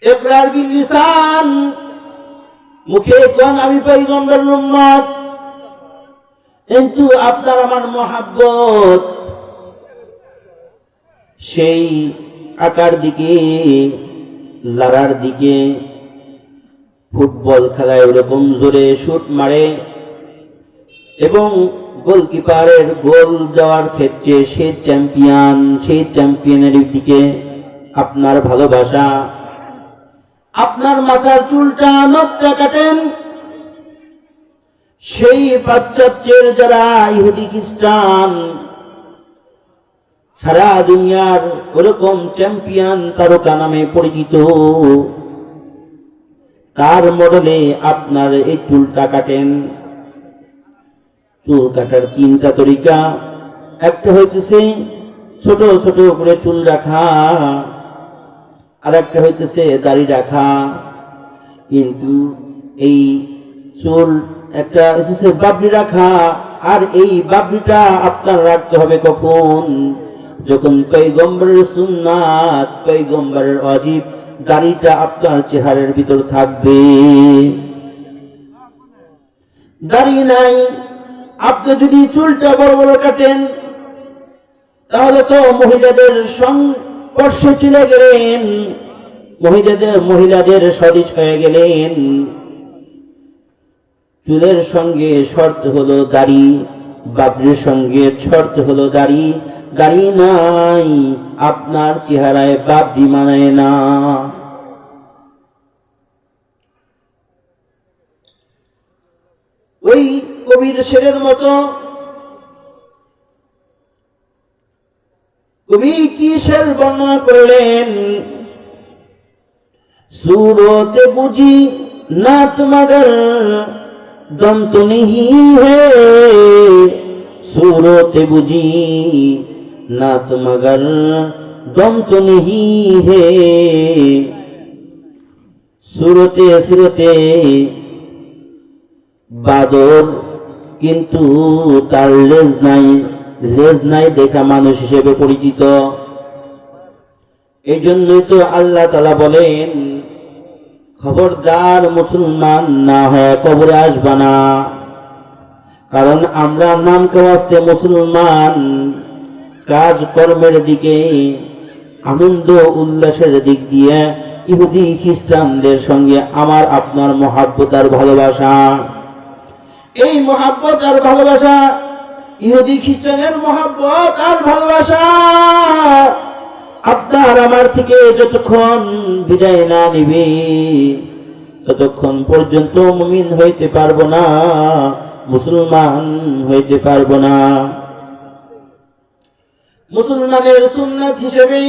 ইকরার বিল লিসান, মুখে কোন আমি পয়গম্বরের উম্মত, কিন্তু আপনার আমার মহাব্বত সেই আকার দিকে, লারার দিকে। ফুটবল খেলায় ওরকম জোরে শুট মারে এবং গোলকিপারের গোল দেওয়ার ক্ষেত্রে সে চ্যাম্পিয়ন, সেই চ্যাম্পিয়নের দিকে আপনার ভালোবাসা। আপনার মাথার চুলটা, নখটা কাটেন সেই পাশ্চাত্যের যারা ইহুদি খ্রিস্টান, সারা দুনিয়ার ওরকম চ্যাম্পিয়ন তারকা নামে পরিচিত, তার মডেলে আপনার এই চুলটা কাটেন। চুল কাটার 3টা তরিকা। একটা হইতেছে ছোট ছোট করে চুল রাখা, আর একটা হইতেছে দাড়ি রাখা। কিন্তু এই চুল একটা হইতেছে বাবরি রাখা, আর এই বাবরিটা আপনার রাখতে হবে কখন? যখন পয়গম্বরের সুন্নাত, পয়গম্বরের ওয়াজিব দাড়িটা আপনার চেহারার ভিতর থাকবে। দাড়ি নাই, আপনি যদি চুলটা বড় বড় কাটেন তাহলে তো মহিলাদের সংস্পর্শে চলে গেলেন, মহিলাদের সদৃশ হয়ে গেলেন। চুলের সঙ্গে শর্ত হলো দাড়ি, বাবরির সঙ্গে শর্ত হলো দাড়ি। দাড়ি নাই, আপনার চেহারায় বাবরি মানায় না। ওই কবির শেরের মতো, কবি কি শের বর্ণনা করলেন? सूरत बुझी नात मगर दम तो नहीं है, सूरत बुझी नात मगर दम तो नहीं है। सूरते सूरते बादर किन्तु तार লেজ নাই দেখা মানুষ হিসেবে পরিচিত। এই জন্যই তো আল্লাহ তাআলা বলেন, খবরদার মুসলমান না হয় কবরে আসবা না। কারণ আমরা নাম কাওয়াস্তে মুসলমান, কাজ কর্মের দিকে, আনন্দ উল্লাসের দিক দিয়ে ইহুদি খ্রিস্টানদের সঙ্গে আমার আপনার মহাব্বত আর ভালোবাসা, এই মহাব্বত আর ভালোবাসা, ইহুদি খ্রিস্টানের মহাব্বত আর ভালোবাসা আপনার আমার থেকে যতক্ষণ বিদায় না নিবে ততক্ষণ পর্যন্ত মুমিন হইতে পারবো না, মুসলমান হইতে পারবো না। মুসলমানের সুন্নাত হিসেবে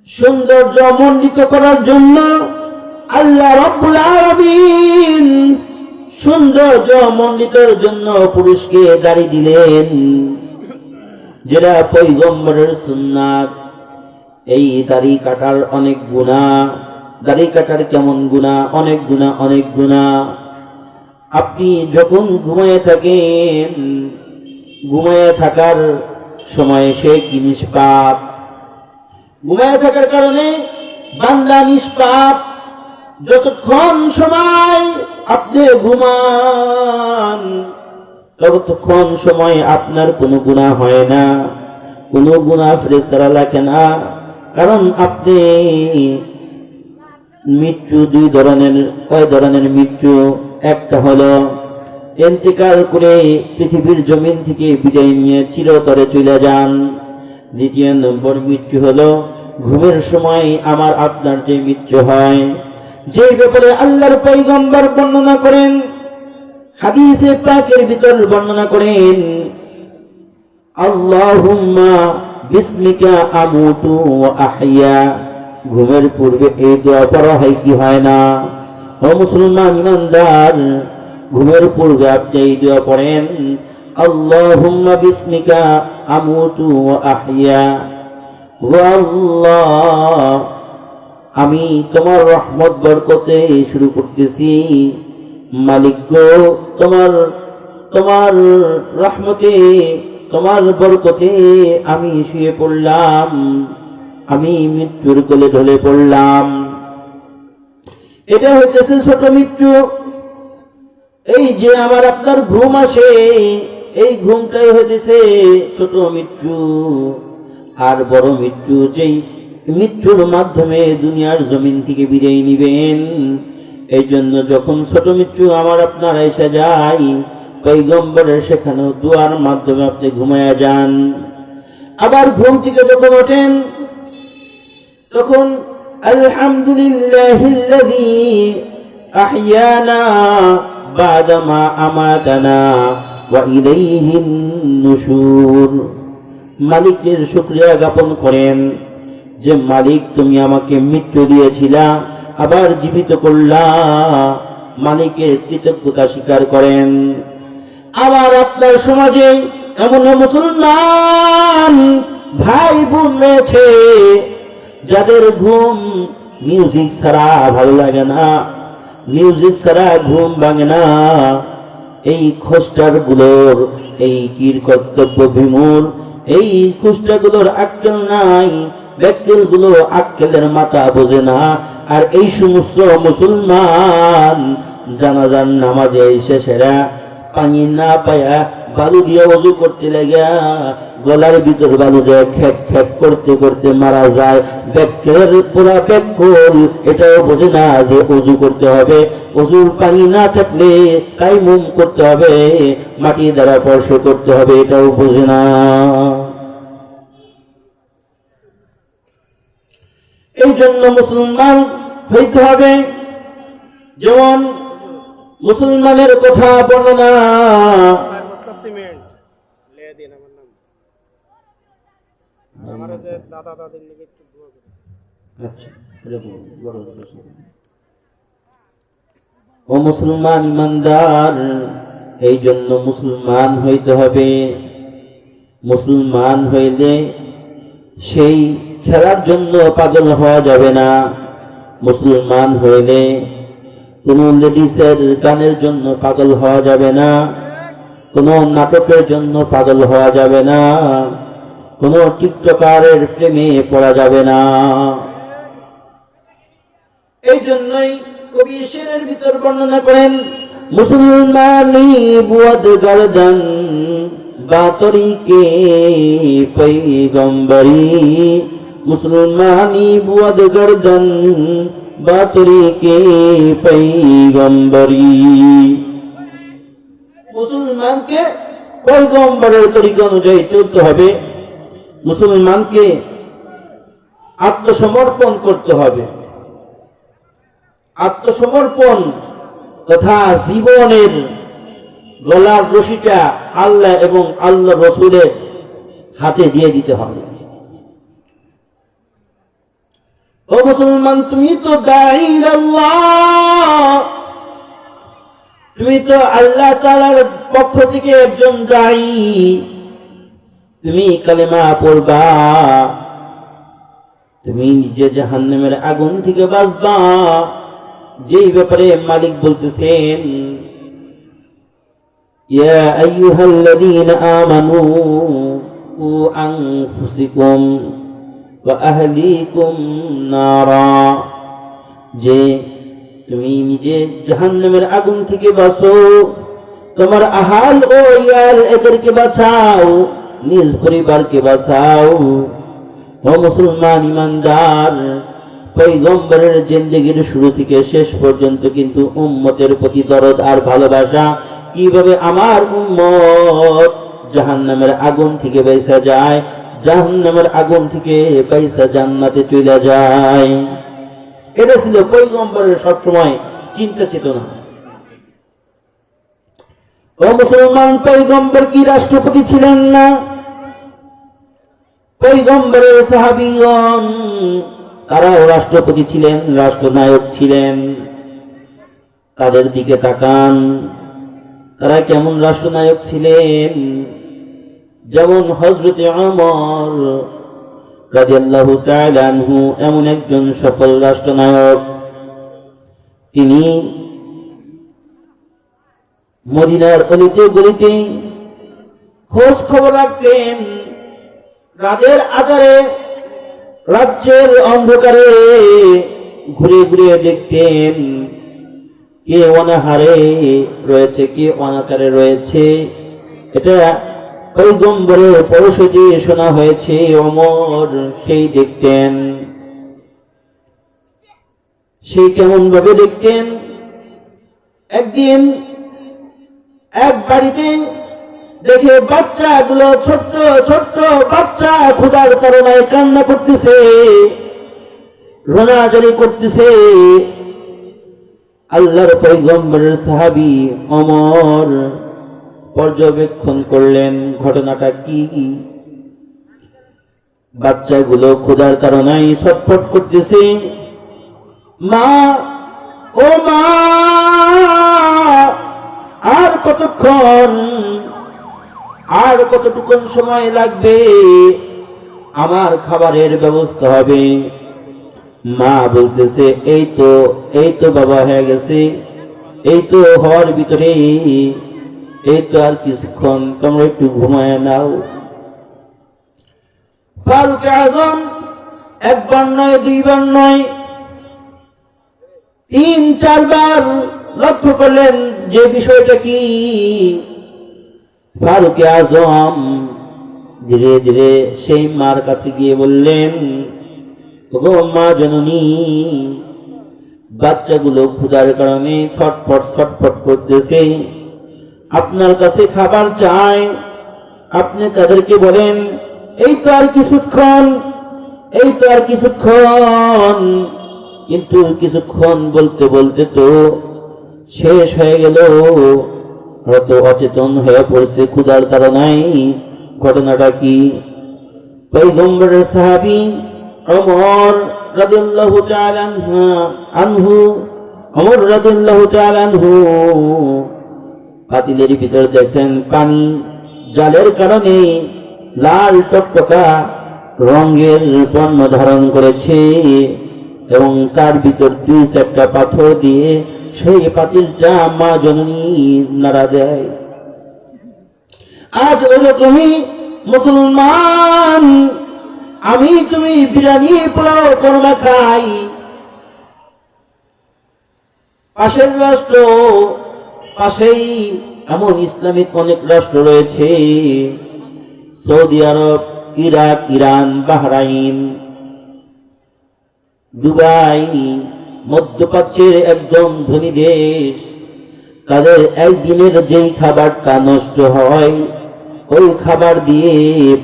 সৌন্দর্য মণ্ডিত করার জন্য আল্লাহ রাব্বুল আলামিন সৌন্দর্য মণ্ডিতের জন্য পুরুষকে দাড়ি দিলেন, যেটা পয়গম্বরের সুন্নাত। এই দাড়ি কাটার অনেক গুনাহ, দাড়ি কাটার কেমন গুনাহ? অনেক গুনাহ, অনেক গুনাহ। আপনি যখন ঘুমায়ে থাকেন, ঘুমায়ে থাকার সময় সে কি নিষ্পাপ, ঘুমায় থাকার কারণে বান্দা নিষ্পাপ। যতক্ষণ সময় আপনি ঘুমান ততক্ষণ সময় আপনার কোনো গুনাহ হয় না, কোনো গুনাহ ফেরেশতারা লেখে না। কারণ আপনি মৃত্যু দুই ধরনের। কয় ধরনের মৃত্যু? একটা হলো ইন্তেকাল করে পৃথিবীর জমিন থেকে বিদায় নিয়ে চিরতরে চলে যান। দ্বিতীয় নম্বর মৃত্যু হলো ঘুমের সময় আমার আপনার যে মৃত্যু হয়, যে ব্যাপারে আল্লাহর পয়গম্বর বর্ণনা করেন, হাদিসে পাকের ভিতর বর্ণনা করেন, আল্লাহুম্মা বিসমিকা আমুতু ওয়া আহইয়া। ঘুমের পূর্বে এই দোয়া পড়া হয় কি হয় না? ও মুসলমান ইমানদার, ঘুমের পূর্বে আপনি এই দোয়া পড়েন, আল্লাহুম্মা বিসমিকা আমুতু ওয়া আহইয়া। ও আল্লাহ, আমি তোমার রহমত বরকতে শুরু করতেছি। মালিক গো, তোমার রহমতে, তোমার বরকতে আমি শুয়ে পড়লাম, আমি মৃত্যুর কোলে ঢলে পড়লাম। এটা হইতেছে ছোট মৃত্যু। এই যে আমার আপনার ঘুম আসে, এই ঘুমটাই হইতেছে ছোট মৃত্যু। আর বড় মৃত্যু, যেই মৃত্যুর মাধ্যমে দুনিয়ার জমিন থেকে বিদায় নিবেন। এই জন্য যখন ছোট মৃত্যু আমার আপনার এসে যায়, পয়গম্বরের শেখানো দুয়ার মাধ্যমে আপনি ঘুমায়া যান। আবার ঘুম থেকে যখন ওঠেন তখন আলহামদুলিল্লাহিল্লাযী আহইয়ানা বা'দা মা আমাতানা ওয়া ইলাইহিন নুশুর। মালিকের শুকরিয়া জ্ঞাপন করেন যে মালিক, তুমি আমাকে মৃত্যু দিয়েছিলা, আবার জীবিত করলা। মালিকের কৃতজ্ঞতা স্বীকার করেন। আবার আপনার সমাজে এমন মুসলমান ভাই বোন রয়েছে যাদের ঘুম মিউজিক ছাড়া ভালো লাগে না, মিউজিক ছাড়া ঘুম ভাঙে না। এই খোস্টার গুলোর, এই কীর কর্তব্য বিমূল, এই খুস্টাগুলোর আক্কেল নাই, ব্যাক্কেল গুলো আক্কেলের মাথা বোঝে না। আর এই সমস্ত মুসলমান জানাজার নামাজে শেষেরা পানি না পায়া বালু দিয়ে ওযু করতে লাগা গলার ভিতর বালু যায়, খেক খেক করতে করতে মারা যায়। ব্যাক্কেলের পুরা ব্যাক্কল এটাও বোঝে না যে ওযু করতে হবে, ওযুর পানি না থাকলে তাইমুম করতে হবে, মাটি দ্বারা স্পর্শ করতে হবে, এটাও বোঝে না। এই জন্য মুসলমান হইতে হবে। যেমন মুসলমানের কথা বর্ণনা, ও মুসলমান ইমানদার, এই জন্য মুসলমান হইতে হবে। মুসলমান হইলে সেই খেলার জন্য পাগল হওয়া যাবে না। মুসলমান হইলে কোন লেডিসের গানের জন্য পাগল হওয়া যাবে না, কোন নাটকের জন্য পাগল হওয়া যাবে না, কোন টিকটকারের প্রেমে পড়া যাবে না। এই জন্যই কবি শেরের ভিতর বর্ণনা করেন, মুসলমানি বুয়াদ গর্দন বাতরি কে পয়গম্বরি। মুসলমানি বুয়াদ গর্দন বাতরি কে পয়গম্বরি। মুসলমানকে পয়গম্বরের তরিকা অনুযায়ী চলতে হবে। মুসলমানকে আত্মসমর্পণ করতে হবে। আত্মসমর্পণ তথা জীবনের গলার রশিটা আল্লাহ এবং আল্লাহ রসুলের হাতে দিয়ে দিতে হবে। ও মুসলমান, তুমি তো দাঈ আল্লাহ, তুমি তো আল্লাহ তাআলার পক্ষ থেকে একজন দাঈ। তুমি কালেমা পড়বা, তুমি নিজে জাহান্নামের আগুন থেকে বাঁচবা। যেই ব্যাপারে মালিক বলতেছেন, ইয়া আইয়ুহাল্লাযীনা আমানু কু আনফুসাকুম ওয়া আহলিকুম নারা, যে তুমি নিজে জাহান্নামের আগুন থেকে বাঁচো, তোমার আহাল ও ইয়াল এদেরকে বাঁচাও, নিজ পরিবারকে বাঁচাও। ও মুসলমান ইমানদার, পয়গম্বরের জিন্দেগির শুরু থেকে শেষ পর্যন্ত কিন্তু উম্মতের প্রতি দরদ আর ভালোবাসা, কিভাবে আমার উম্মত জাহান্নামের আগুন থেকে বেঁচে যায়, জাহান্নামের আগুন থেকে বেঁচে জান্নাতে চলে যায়, এটা ছিল পয়গম্বরের সবসময় চিন্তা চেতনা। ও মুসলমান, পয়গম্বর কি রাষ্ট্রপতি ছিলেন না? পয়গম্বরের সাহাবীগণ তারাও রাষ্ট্রপতি ছিলেন, রাষ্ট্রনায়ক ছিলেন। তাদের দিকে তাকান, তারা কেমন রাষ্ট্রনায়ক ছিলেন। যেমন হযরত ওমর রাদিয়াল্লাহু তাআলা আনহু এমন একজন সফল রাষ্ট্রনায়ক। তিনি মদিনার অলিতে গলিতে খোঁজ খবর রাখতেন, রাতের আধারে রাজ্যের অন্ধকারে ঘুরে ঘুরে দেখতেন কে অনাহারে রয়েছে, কে অনাচারে রয়েছে। এটা পয়গম্বরের পরশে শোনা হয়েছে, ওমর সেই দেখতেন। সেই কেমন ভাবে দেখতেন, একদিন এক বাড়িতে দেখে বাচ্চাগুলো, ছোট্ট ছোট্ট বাচ্চা ক্ষুধার তাড়নায় কান্না করতেছে, রোনাজারি করতেছে। আল্লাহর পয়গম্বরের সাহাবী ওমর পর্যবেক্ষণ করলেন ঘটনাটা কি। বাচ্চাগুলো ক্ষুধার তাড়নায় ছটফট করতেছে। মা, ও মা, আর কতক্ষণ, আর কতটুকুন সময় লাগবে আমার খাবারের ব্যবস্থা হবে? মা বলতেছে, এই তো বাবা হয়ে গেছে, এই তো হওয়ার ভিতরে, এই তো আর কিছুক্ষণ, তোমরা একটু ঘুমায় নাও। ফারুক আজম একবার নয়, দুইবার নয়, 3-4 বার লক্ষ্য করলেন যে বিষয়টা কি। ফারুক আজম ধীরে ধীরে সেই মার কাছে গিয়ে বললেন, ওগো মা জননী, বাচ্চাগুলো ক্ষুধার কারণে ছটফট ছটফট করতেছে, আপনার কাছে খাবার চায়। আপনি তাদেরকে বলেন, এই তো আর কিছুক্ষণ, এই তো আর কিছুক্ষণ। কিন্তু কিছুক্ষণ বলতে বলতে তো শেষ হয়ে গেল, হয়তো অচেতন হয়ে পড়ছে ক্ষুধার তাড়নায়। ঘটনাটা কি? পয়গম্বরের সাহাবী ওমর রাদিয়াল্লাহু তাআলা আনহু, ওমর রাদিয়াল্লাহু তাআলা আনহু পাতিলের ভিতর দেখেন পানি জালের কারণে লাল টকটকা রঙের বর্ণ ধারণ করেছে, এবং তার ভিতর 2-4টা পাথর দিয়ে সেই পাতিলটা মা জননী নাড়া দেয়। আজ ওরকমই মুসলমান, আমি তুমি বিরিয়ানি পোলাও কোরমা খাই, পাশের রাষ্ট্র, পাশেই এমন ইসলামিক অনেক রাষ্ট্র রয়েছে, সৌদি আরব, ইরাক, ইরান, বাহরাইন, দুবাই, মধ্যপ্রাচ্যের একদম ধনী দেশ। তাদের একদিনের যেই খাবারটা নষ্ট হয়, ওই খাবার দিয়ে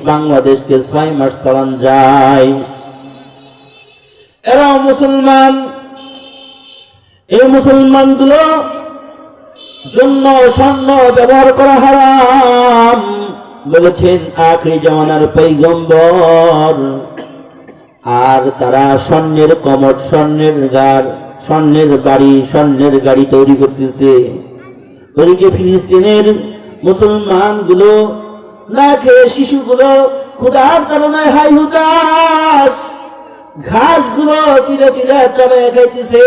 বাংলাদেশকে 6 মাস চালান যায়। এরা মুসলমান, এই মুসলমানগুলো জন্য স্বর্ণ ব্যবহার করা হারাম বলেছেন আখিরি জামানার পয়গম্বর। আর তারা স্বর্ণের কমর, স্বর্ণের গার, স্বর্ণের বাড়ি, স্বর্ণের গাড়ি তৈরি করতেছে। ওদিকে ফিলিস্তিনের মুসলমানগুলো না খেয়ে, শিশুগুলো ক্ষুধার তাড়নায় হাই হুতাশ, ঘাসগুলো তিলে তিলে চাবায় খাইতেছে।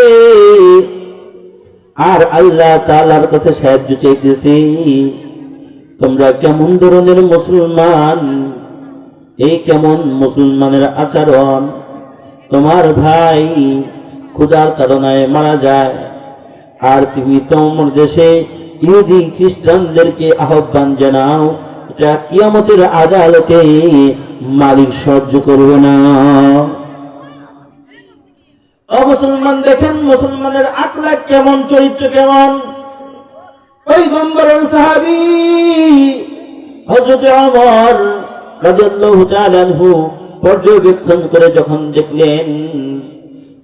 আর আল্লাহ তাআলার কাছে সাহায্য চাইতেছি, তোমরা কেমন ধরনের মুসলমান? এই কেমন মুসলমানের আচরণ? তোমার ভাই ক্ষুধার তাড়নায় মারা যায়, আর তুমি তোমার দেশে ইহুদি খ্রিস্টানদেরকে আহ্বান জানাও, এটা কিয়ামতের আদালতে মালিক সহ্য করবে না। মুসলমান দেখেন মুসলমানের আখলাক কেমন, চরিত্র কেমন। পয়গম্বরের সাহাবী হযরত ওমর রাদিয়াল্লাহু তাআলা আনহু পর্যবেক্ষণ করে যখন দেখলেন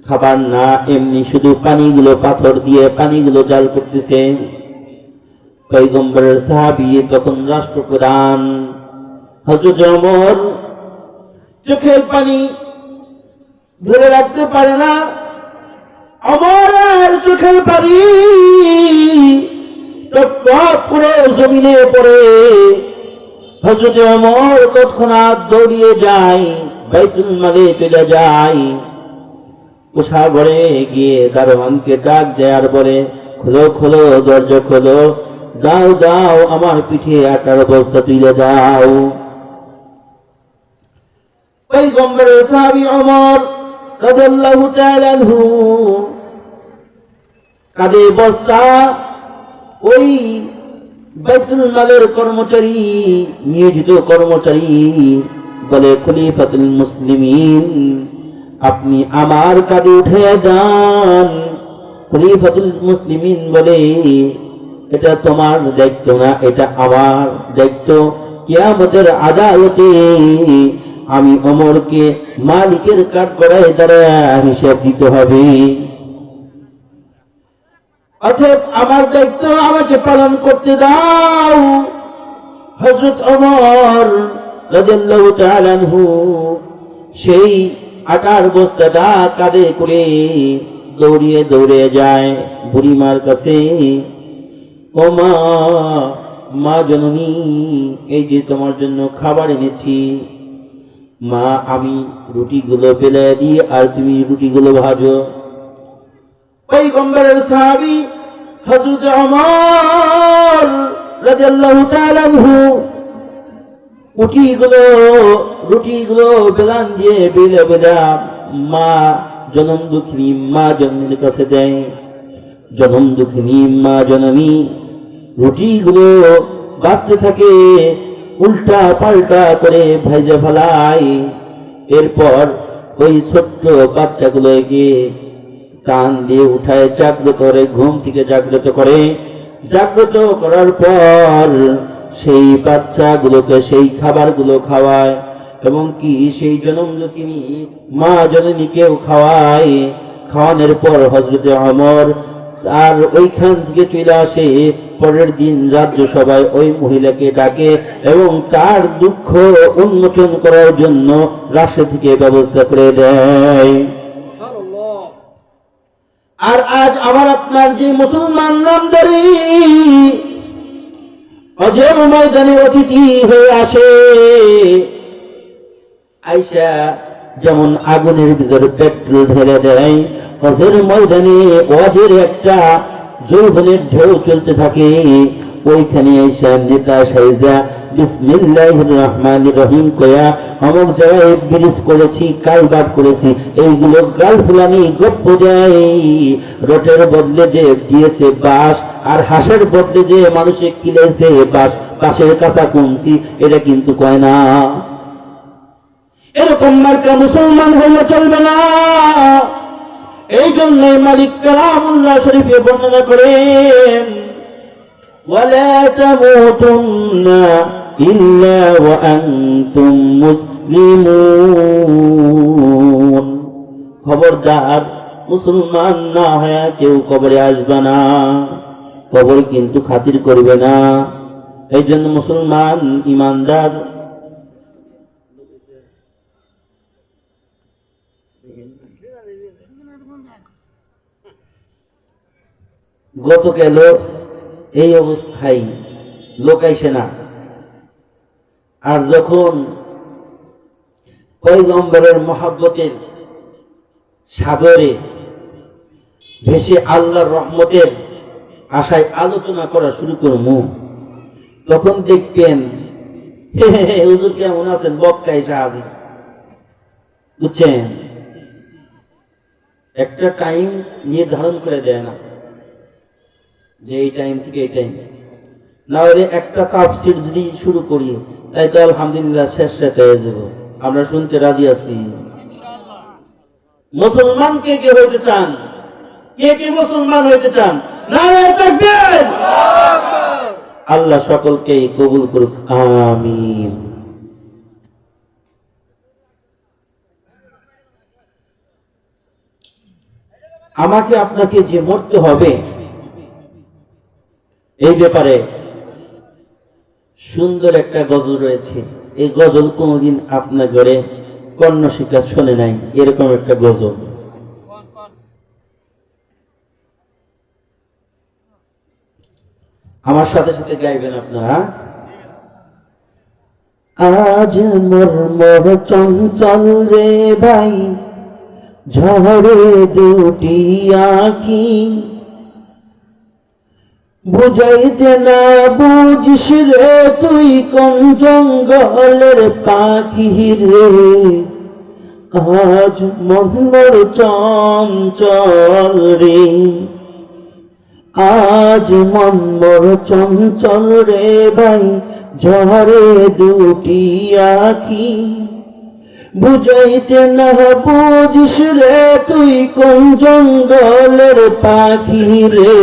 খাবার না, এমনি শুধু পানিগুলো পাথর দিয়ে পানিগুলো জাল করতেছে, পয়গম্বরের সাহাবী তখন রাষ্ট্রপ্রধান হযরত ওমর চোখের পানি ধরে রাখতে পারে না। ওমরের চোখের পানি টপ করে জমিনে পড়ে। হযরত ওমর তৎক্ষণাৎ দৌড়িয়ে যায়, বাইতুল মালে চলে যায়। কোষা ঘরে গিয়ে দারোয়ানকে ডাক দেয় আর বলে, খোলো খোলো, দরজা খোলো, দাও দাও আমার পিঠে আটার বস্তা তুলে দাও। পয়গম্বরের সাহাবী ওমর রাদিয়াল্লাহু তাআলা আনহু কাঁধে বস্তা, ওই বাইতুল মালের কর্মচারী, নিয়োজিত কর্মচারী বলে, খলিফাতুল মুসলিমিন আপনি আমার কাঁধে উঠে যান। খলিফাতুল মুসলিমিন বলে, এটা তোমার দায়িত্ব না, এটা আমার দায়িত্ব। কিয়ামতের আদালতে আমি ওমরকে মালিকের কাঠগড়ায় দাঁড়ায় হিসাব দিতে হবে, অতএব আমার দায়িত্ব আমাকে পালন করতে দাও। হযরত ওমর রাদিয়াল্লাহু তাআলা আনহু সেই আটার বস্তাটা কাঁধে করে দৌড়িয়ে দৌড়ে যায় বুড়িমার কাছে। ও মা, মা জননী, এই যে তোমার জন্য খাবার এনেছি। মা, আমি রুটিগুলো বেলে দিই আর তুমি রুটিগুলো ভাজো। পয়গম্বরের সাহাবী হযরত ওমর রাদিয়াল্লাহু তাআলা আনহু রুটিগুলো বেলান দিয়ে বেলে বেলে মা জনম দুঃখিনী মা জননীর কাছে দেয়। জনম দুঃখিনী মা জননী রুটিগুলো বাঁচতে থাকে, উল্টা পাল্টা করে ভেজে ফেলায়। এরপর ওই ছোট্ট বাচ্চাগুলোকে টান দিয়ে উঠায় জাগ্রত করে, ঘুম থেকে জাগ্রত করে। জাগ্রত করার পর সেই বাচ্চাগুলোকে সেই খাবারগুলো খাওয়ায়, এবং কি সেই জনমদুঃখিনী মা জননীকেও খাওয়ায়। খাওয়ানোর পর হযরত ওমর আর ওইখান থেকে চলে আসে। পরের দিন রাজ্যসভায় ওই মহিলাকে ডাকে এবং তার দুঃখ উন্মোচন করার জন্য রাষ্ট্র থেকে ব্যবস্থা করে দেয়। আর আজ আবার আপনার যে মুসলমান নামদারি অজের ময়দানে অতিথি হয়ে আসে, আইসা যেমন আগুনের ভিতরে পেট্রোল ঢেলে দেয়, অজের ময়দানে অজের একটা যৌবনের ঢেউ চলতে থাকে। ওইখানে আইসা নেতা সাইজা বিসমিল্লাহির রহমানির রহিম কয়া অমুক জায়গায় ব্রিজ করেছি, কালবাট করেছি, এইগুলো গাল ফুলানি গপ্প দেয়। রোটের বদলে যে দিয়েছে বাঁশ, আর হাঁসের বদলে যে মানুষে কিলেছে বাঁশের কাঁচা কুমছি, এটা কিন্তু কয় না। এরকম মার্কা মুসলমান হলে চলবে না। এই জন্য মালিক কালামুল্লাহ শরীফে বর্ণনা করেন, ওয়ালা তামুতুন্না ইল্লা ওয়া আনতুম মুসলিমুন। খবরদার, মুসলমান না হয়ে কেউ কবরে আসবে না, কবর কিন্তু খাতির করবে না। এই জন্য মুসলমান ইমানদার গতকাল এই অবস্থায় লোকাইছে না। আর যখন পয়গম্বরের মহব্বতের সাগরে ভেসে আল্লাহর রহমতের আশায় আলোচনা করা শুরু করব, তখন দেখবেন হুজুর কেমন আছেন, বক্তা এসে হাজির। বুঝছেন, একটা টাইম নির্ধারণ করে দেয় না যে এই টাইম থেকে এই টাইম, না হলে একটা তাফসীর যদি শুরু করি তাই তো আলহামদুলিল্লাহ শেষ রাতে হয়ে যাব। আমরা শুনতে রাজি আছি। মুসলমান কে কে হইতে চান? কে কে মুসলমান হইতে চান? নারায়ে তাকবীর! আল্লাহ সকলকে কবুল করুক, আমিন। আমাকে আপনাকে যে মরতে হবে এই ব্যাপারে সুন্দর একটা গজল রয়েছে। এই গজল কোনদিন আপনার ঘরে কর্ণ শিকার শোনে নাই, এরকম একটা গজল। আমার সাথে সাথে গাইবেন আপনারা। আজ মর্মর চঞ্চল রে ভাই, ঝরে দুটি আঁখি, বুঝাইতে না বুঝিস রে তুই কোন জঙ্গলের পাখি রে। আজ মর্মর চঞ্চল রে, আজ মর্মর চঞ্চল রে ভাই, ঝরে দুটি আঁখি, বুঝাইতে না বুঝিস রে তুই কোন জঙ্গলের পাখি রে।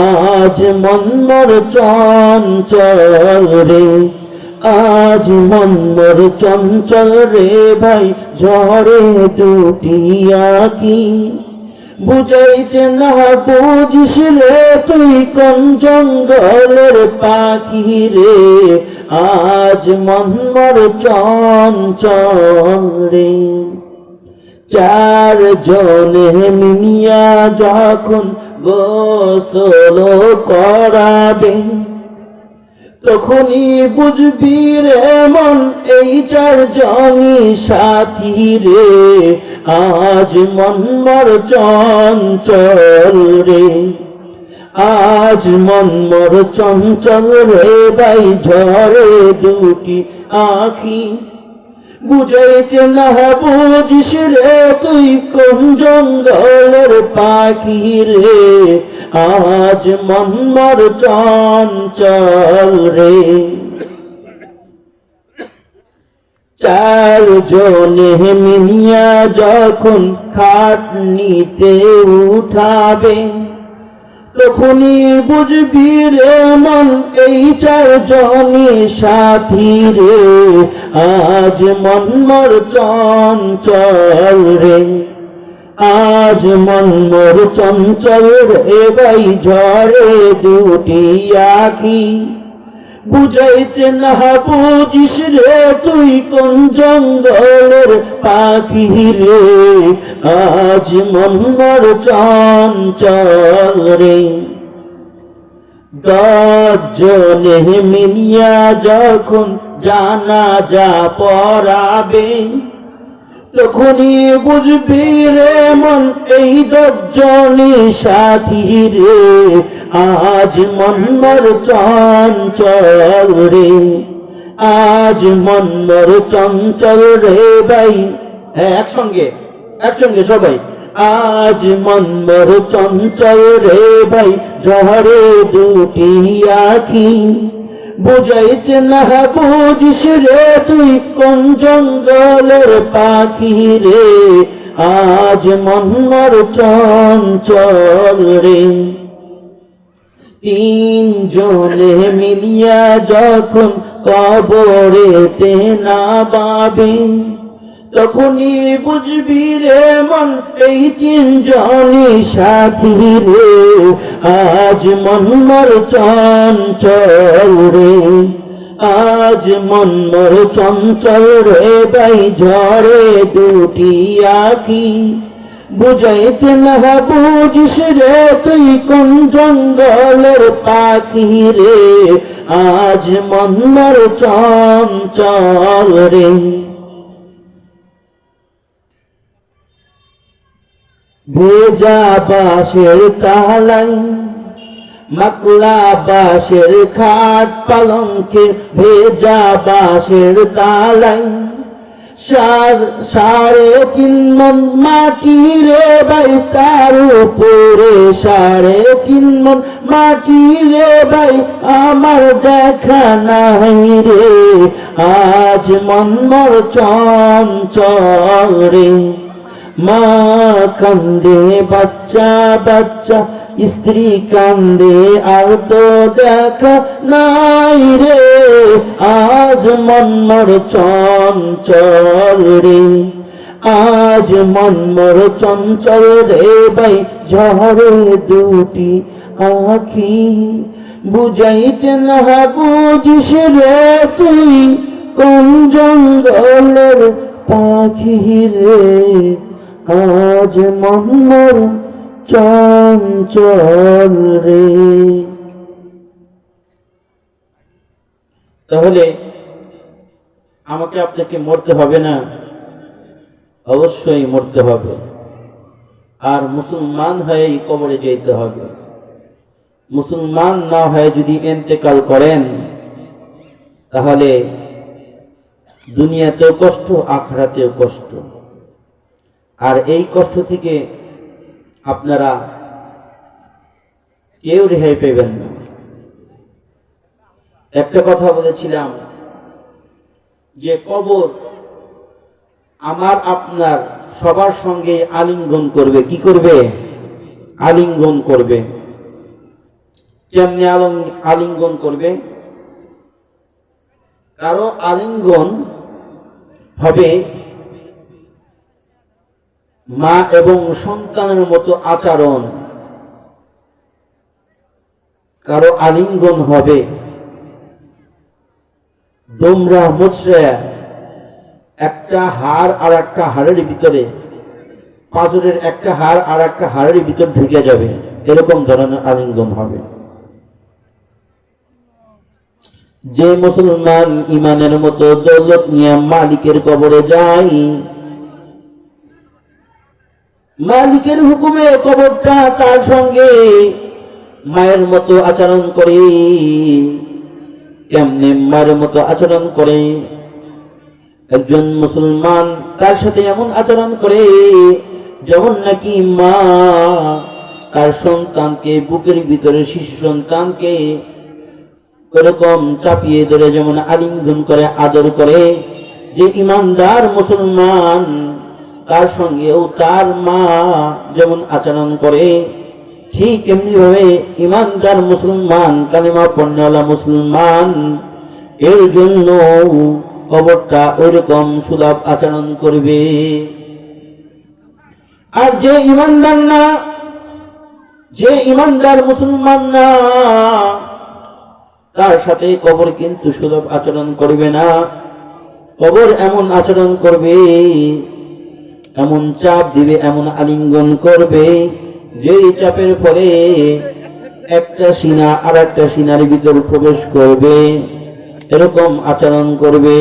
আজ মর্মর চঞ্চল রে, আজ মর্মর চঞ্চল রে ভাই, ঝরে দুটি আঁখি, বুঝাইতে না বুঝিস রে তুই কোন জঙ্গলের পাখি রে। আজ মর্মর চঞ্চল রে। চার জনে মিয়া যখন গোসল করাবে, তখনই বুঝবি রে মন এই চারজনই সাথী রে। আজ মর্মর চঞ্চল রে, আজ মর্মর চঞ্চল রে ভাই, ঝরে দুটি আঁখি, বুঝাইতে না বুঝিস রে তুই কোন জঙ্গলের পাখি রে। আজ মর্মর চঞ্চল রে। চার জনে মিয়া যখন খাটনিতে উঠাবে, তখনই বুঝবি রে মন এই চারজনই সাথী রে। আজ মর্মর চঞ্চল রে, আজ মর্মর চঞ্চল রে ভাই, ঝরে দুটি আঁখি, বুঝাইতে না বুঝিস রে তুই কোন জঙ্গলের পাখি রে। আজ মর্মর চঞ্চল রে। দশজনে মিলিয়া যখন জানাজা পড়াবে, তখনই বুঝবি রে মন এই দশজনই সাথী রে। আজ মর্মর চঞ্চল রে, আজ মর্মর চঞ্চল রে ভাই। একসঙ্গে একসঙ্গে সবাই। আজ মর্মর চঞ্চল রে ভাই, ঝরে দুটি আঁখি, বুঝাইতে না বুঝিস রে তুই কোন জঙ্গলের পাখি রে। আজ মর্মর চঞ্চল রে। তিন জনে মিলিয়া যখন কবরেতে নামাবে, তখনই বুঝবি রে মন এই তিনজনই সাথী রে। আজ মর্মর চঞ্চল রে, আজ মর্মর চঞ্চল রে ভাই, ঝরে দুটি আঁখি, বুঝাইতে না বুঝিস রে তুই কোন জঙ্গলের পাখি রে। আজ মর্মর চঞ্চল রে। ভেজা বাঁশের তালাই মাকলা বাঁশের খাট পালঙ্কের ভেজা বাঁশের তালাই, সাড়ে 3 মণ মাটি রে ভাই, তার উপরে 3.5 মণ মাটি রে ভাই, আমার দেখা নাই রে আজ মন মোর চঞ্চল রে। মা কান্দে বাচ্চা বাচ্চা, স্ত্রী কান্দে আর তো দেখা নাই রে আজ মন মোর চঞ্চল রে, আজ মন মোর চঞ্চল রে ভাই। ঝরে দুটি আখি বুঝাইতে না বুঝিস রে তুই, কোন জঙ্গলের পাখি রে আজ মন মোর চঞ্চল রে। তাহলে আমাকে আপনাকে মরতে হবে না? অবশ্যই মরতে হবে, আর মুসলমান হয়ে কবরে যেতে হবে। মুসলমান না হয়ে যদি ইন্তেকাল করেন তাহলে দুনিয়াতেও কষ্ট, আখিরাতেও কষ্ট, আর এই কষ্ট থেকে আপনারা কেউ রেহাই পাবেন না। একটা কথা বলেছিলাম যে কবর আমার আপনার সবার সঙ্গে আলিঙ্গন করবে। কি করবে? আলিঙ্গন করবে। কেমনে আলিঙ্গন করবে? কারো আলিঙ্গন হবে মা এবং সন্তানের মতো আচরণ, কারো আলিঙ্গন হবে দোমরা মোচড়া, একটা হাড় আর একটা হাড়ের ভিতরে, পাঁজরের একটা হাড় আর একটা হাড়ের ভিতর ঢুকে যাবে, এরকম ধরনের আলিঙ্গন হবে। যে মুসলমান ইমানের মতো দৌলত নিয়ে মালিকের কবরে যায়, মালিকের হুকুমে কবরটা তার সঙ্গে মায়ের মতো আচরণ করে। কেমনে মায়ের মতো আচরণ করে? একজন মুসলমান তার সাথে এমন আচরণ করে যেমন নাকি মা তার সন্তানকে, বুকের ভিতরে শিশু সন্তানকে এরকম চাপিয়ে ধরে যেমন আলিঙ্গন করে, আদর করে, যে ইমানদার মুসলমান তার সঙ্গেও তার মা যেমন আচরণ করে, ঠিক এমনি ভাবে ইমানদার মুসলমান, কালিমা পড়নেওয়ালা মুসলমান, এর জন্য কবরটা ওইরকম সুলভ আচরণ করবে। আর যে ইমানদার না, যে ইমানদার মুসলমান না, তার সাথে কবর কিন্তু সুলভ আচরণ করবে না। কবর এমন আচরণ করবে, এমন চাপ দিবে, এমন আলিঙ্গন করবে, যেই চাপের ফলে একটা সিনা আর একটা সিনার ভিতর প্রবেশ করবে, এরকম আচরণ করবে।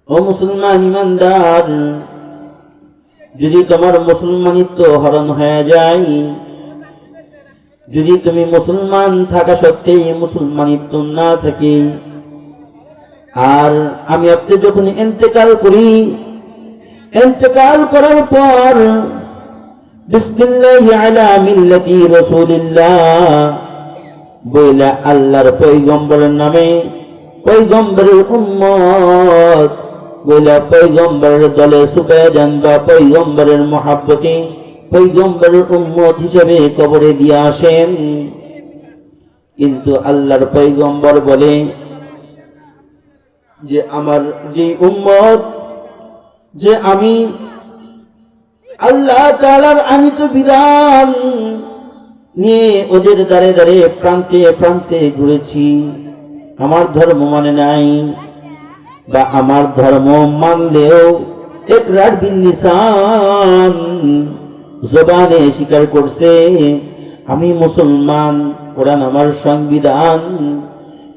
ও মুসলমান ইমানদার, যদি তোমার মুসলমানিত্ব হরণ হয়ে যায়, যদি তুমি মুসলমান থাকা সত্ত্বেই মুসলমানিত্ব না থাকে, আর আমি আপনি যখন ইন্তেকাল করি, ইন্তেকাল করার পর বিসমিল্লাহি আলা মিল্লাতি রাসূলিল্লাহ বইলা আল্লাহর পয়গম্বরের নামে, পয়গম্বরের উম্মত বইলা পয়গম্বরের দলে সুবে যান, বা পয়গম্বরের মহাব্বতে পয়গম্বরের উম্মত হিসেবে কবরে দিয়ে আসেন। কিন্তু আল্লাহর পয়গম্বর বলে যে আমার যে উম্মত, যে আমি আল্লাহ তাআলার আনিত বিধান নিয়ে ওদের দাঁড়ে দাঁড়ে প্রান্তে প্রান্তে ঘুরেছি, আমার ধর্ম মানে নাই, বা আমার ধর্ম মানলেও ইকরার বিল লিসান, জবানে স্বীকার করছে আমি মুসলমান, কোরআন আমার সংবিধান,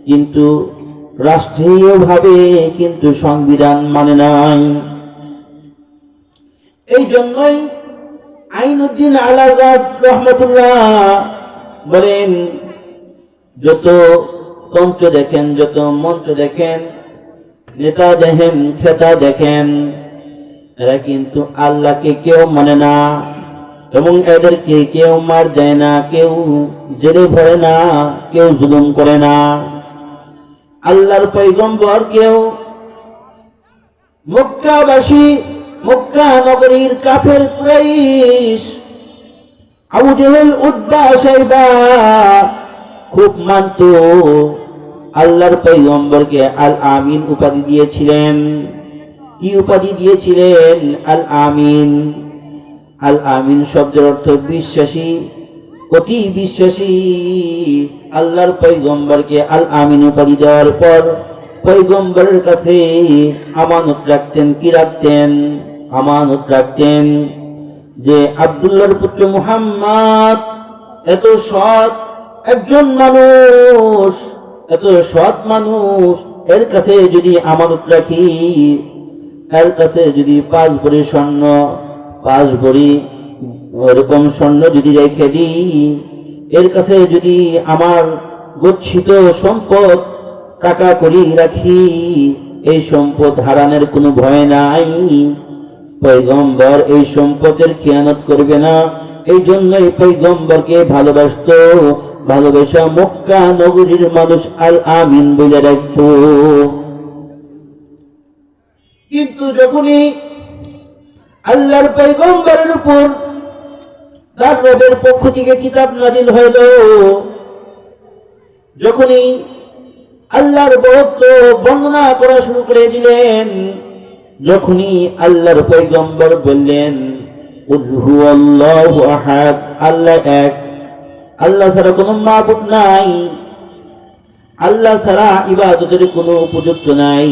কিন্তু রাষ্ট্রীয়ভাবে কিন্তু সংবিধান মানে নাই। এই জন্যই আইনুদ্দিন আলাগাদ রহমতুল্লাহ বলেন, যত তন্ত্র দেখেন, যত মন্ত্র দেখেন, নেতা দেখেন, খেতা দেখেন, এরা কিন্তু আল্লাহকে কেউ মানে না এবং এদেরকে কেউ মার দেয় না, কেউ জেলে ভরে না, কেউ জুলুম করে না। আল্লাহর পয়গম্বর কেউ মক্কাবাসী, মক্কা নগরীর কাফের কুরাইশ, আবু জেহেল, উতবা, সাইবা খুব মানত। আল্লাহর পয়গম্বরকে আল আমিন উপাধি দিয়েছিলেন। কি উপাধি দিয়েছিলেন? আল আমিন। আল আমিন শব্দের অর্থ বিশ্বাসী, অতি বিশ্বাসী। আল্লাহর পয়গম্বরকে আল আমিন উপাধি দেওয়ার পর পয়গম্বরের কাছে আমানত রাখতেন। কি রাখতেন? আমানত রাখতেন যে আব্দুল্লাহর পুত্র মুহাম্মদ এত সৎ একজন মানুষ, এত সৎ মানুষ, এর কাছে যদি আমানত রাখি, এর কাছে যদি 5 ভরি স্বর্ণ, 5 ভরি ওরকম স্বর্ণ যদি রেখে দিই, এর কাছে যদি আমার গচ্ছিত সম্পদ টাকা করি রাখি, এই সম্পদ হারানোর কোনো ভয় নাই। পয়গম্বর এই সম্পদের খেয়ানত করবে না, এই জন্যই পয়গম্বরকে ভালোবাসত। ভালোবাসা মক্কা নগরীর মানুষ আল আমিন বলে রাখত। কিন্তু যখনই আল্লাহর পয়গম্বরের উপর তার রবের পক্ষ থেকে কিতাব নাজিল হইল, যখনই আল্লাহর বরত্ব বর্ণনা করা শুরু করে দিলেন, যখনই আল্লাহর পয়গম্বর বললেন কুল হুয়াল্লাহু আহাদ, আল্লাহ এক, আল্লাহ ছাড়া কোনো মাবুদ নাই, আল্লাহ ছাড়া ইবাদতের কোনো উপযুক্ত নাই,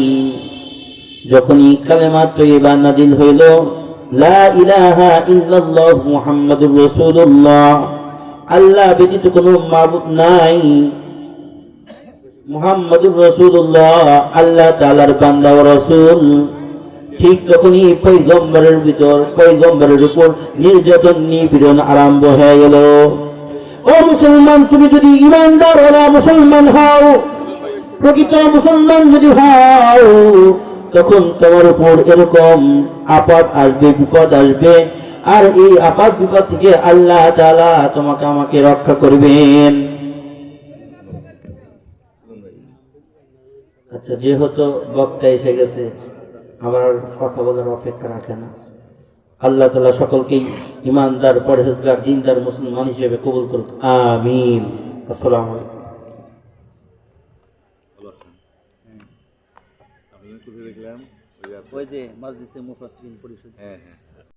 যখনই কালেমা তয়্যিবা নাজিল হইল, লা ইলাহা ইল্লাল্লাহ মুহাম্মাদুর রাসূলুল্লাহ, আল্লাহ ব্যতীত কোনো মাবুদ নাই, মুহাম্মাদুর রাসূলুল্লাহ আল্লাহ তাআলার বান্দা ও রাসূল, ঠিক তখনই পয়গম্বরের উপর নির্যাতন, নিপীড়ন আরম্ভ হয়ে গেল। ও মুসলমান, তুমি যদি ইমানদার ওরা মুসলমান হও, প্রকৃত মুসলমান যদি হও, তখন তোমার উপর এরকম আপদ আসবে, বিপদ আসবে, আর এই আপদ বিপদ থেকে আল্লাহ তাআলা তোমাকে আমাকে রক্ষা করবেন। আচ্ছা, যেহেতু বক্তা এসে গেছে, আমার কথা বলার অপেক্ষা রাখে না। আল্লাহ তাআলা সকলকেই ইমানদার, পরহেজগার, দিনদার মুসলমান হিসেবে কবুল করুক, আমিন। আসসালামু আলাইকুম। ওই যে মাজলিসে মুফাসসিরিন পরিষদ। হ্যাঁ হ্যাঁ।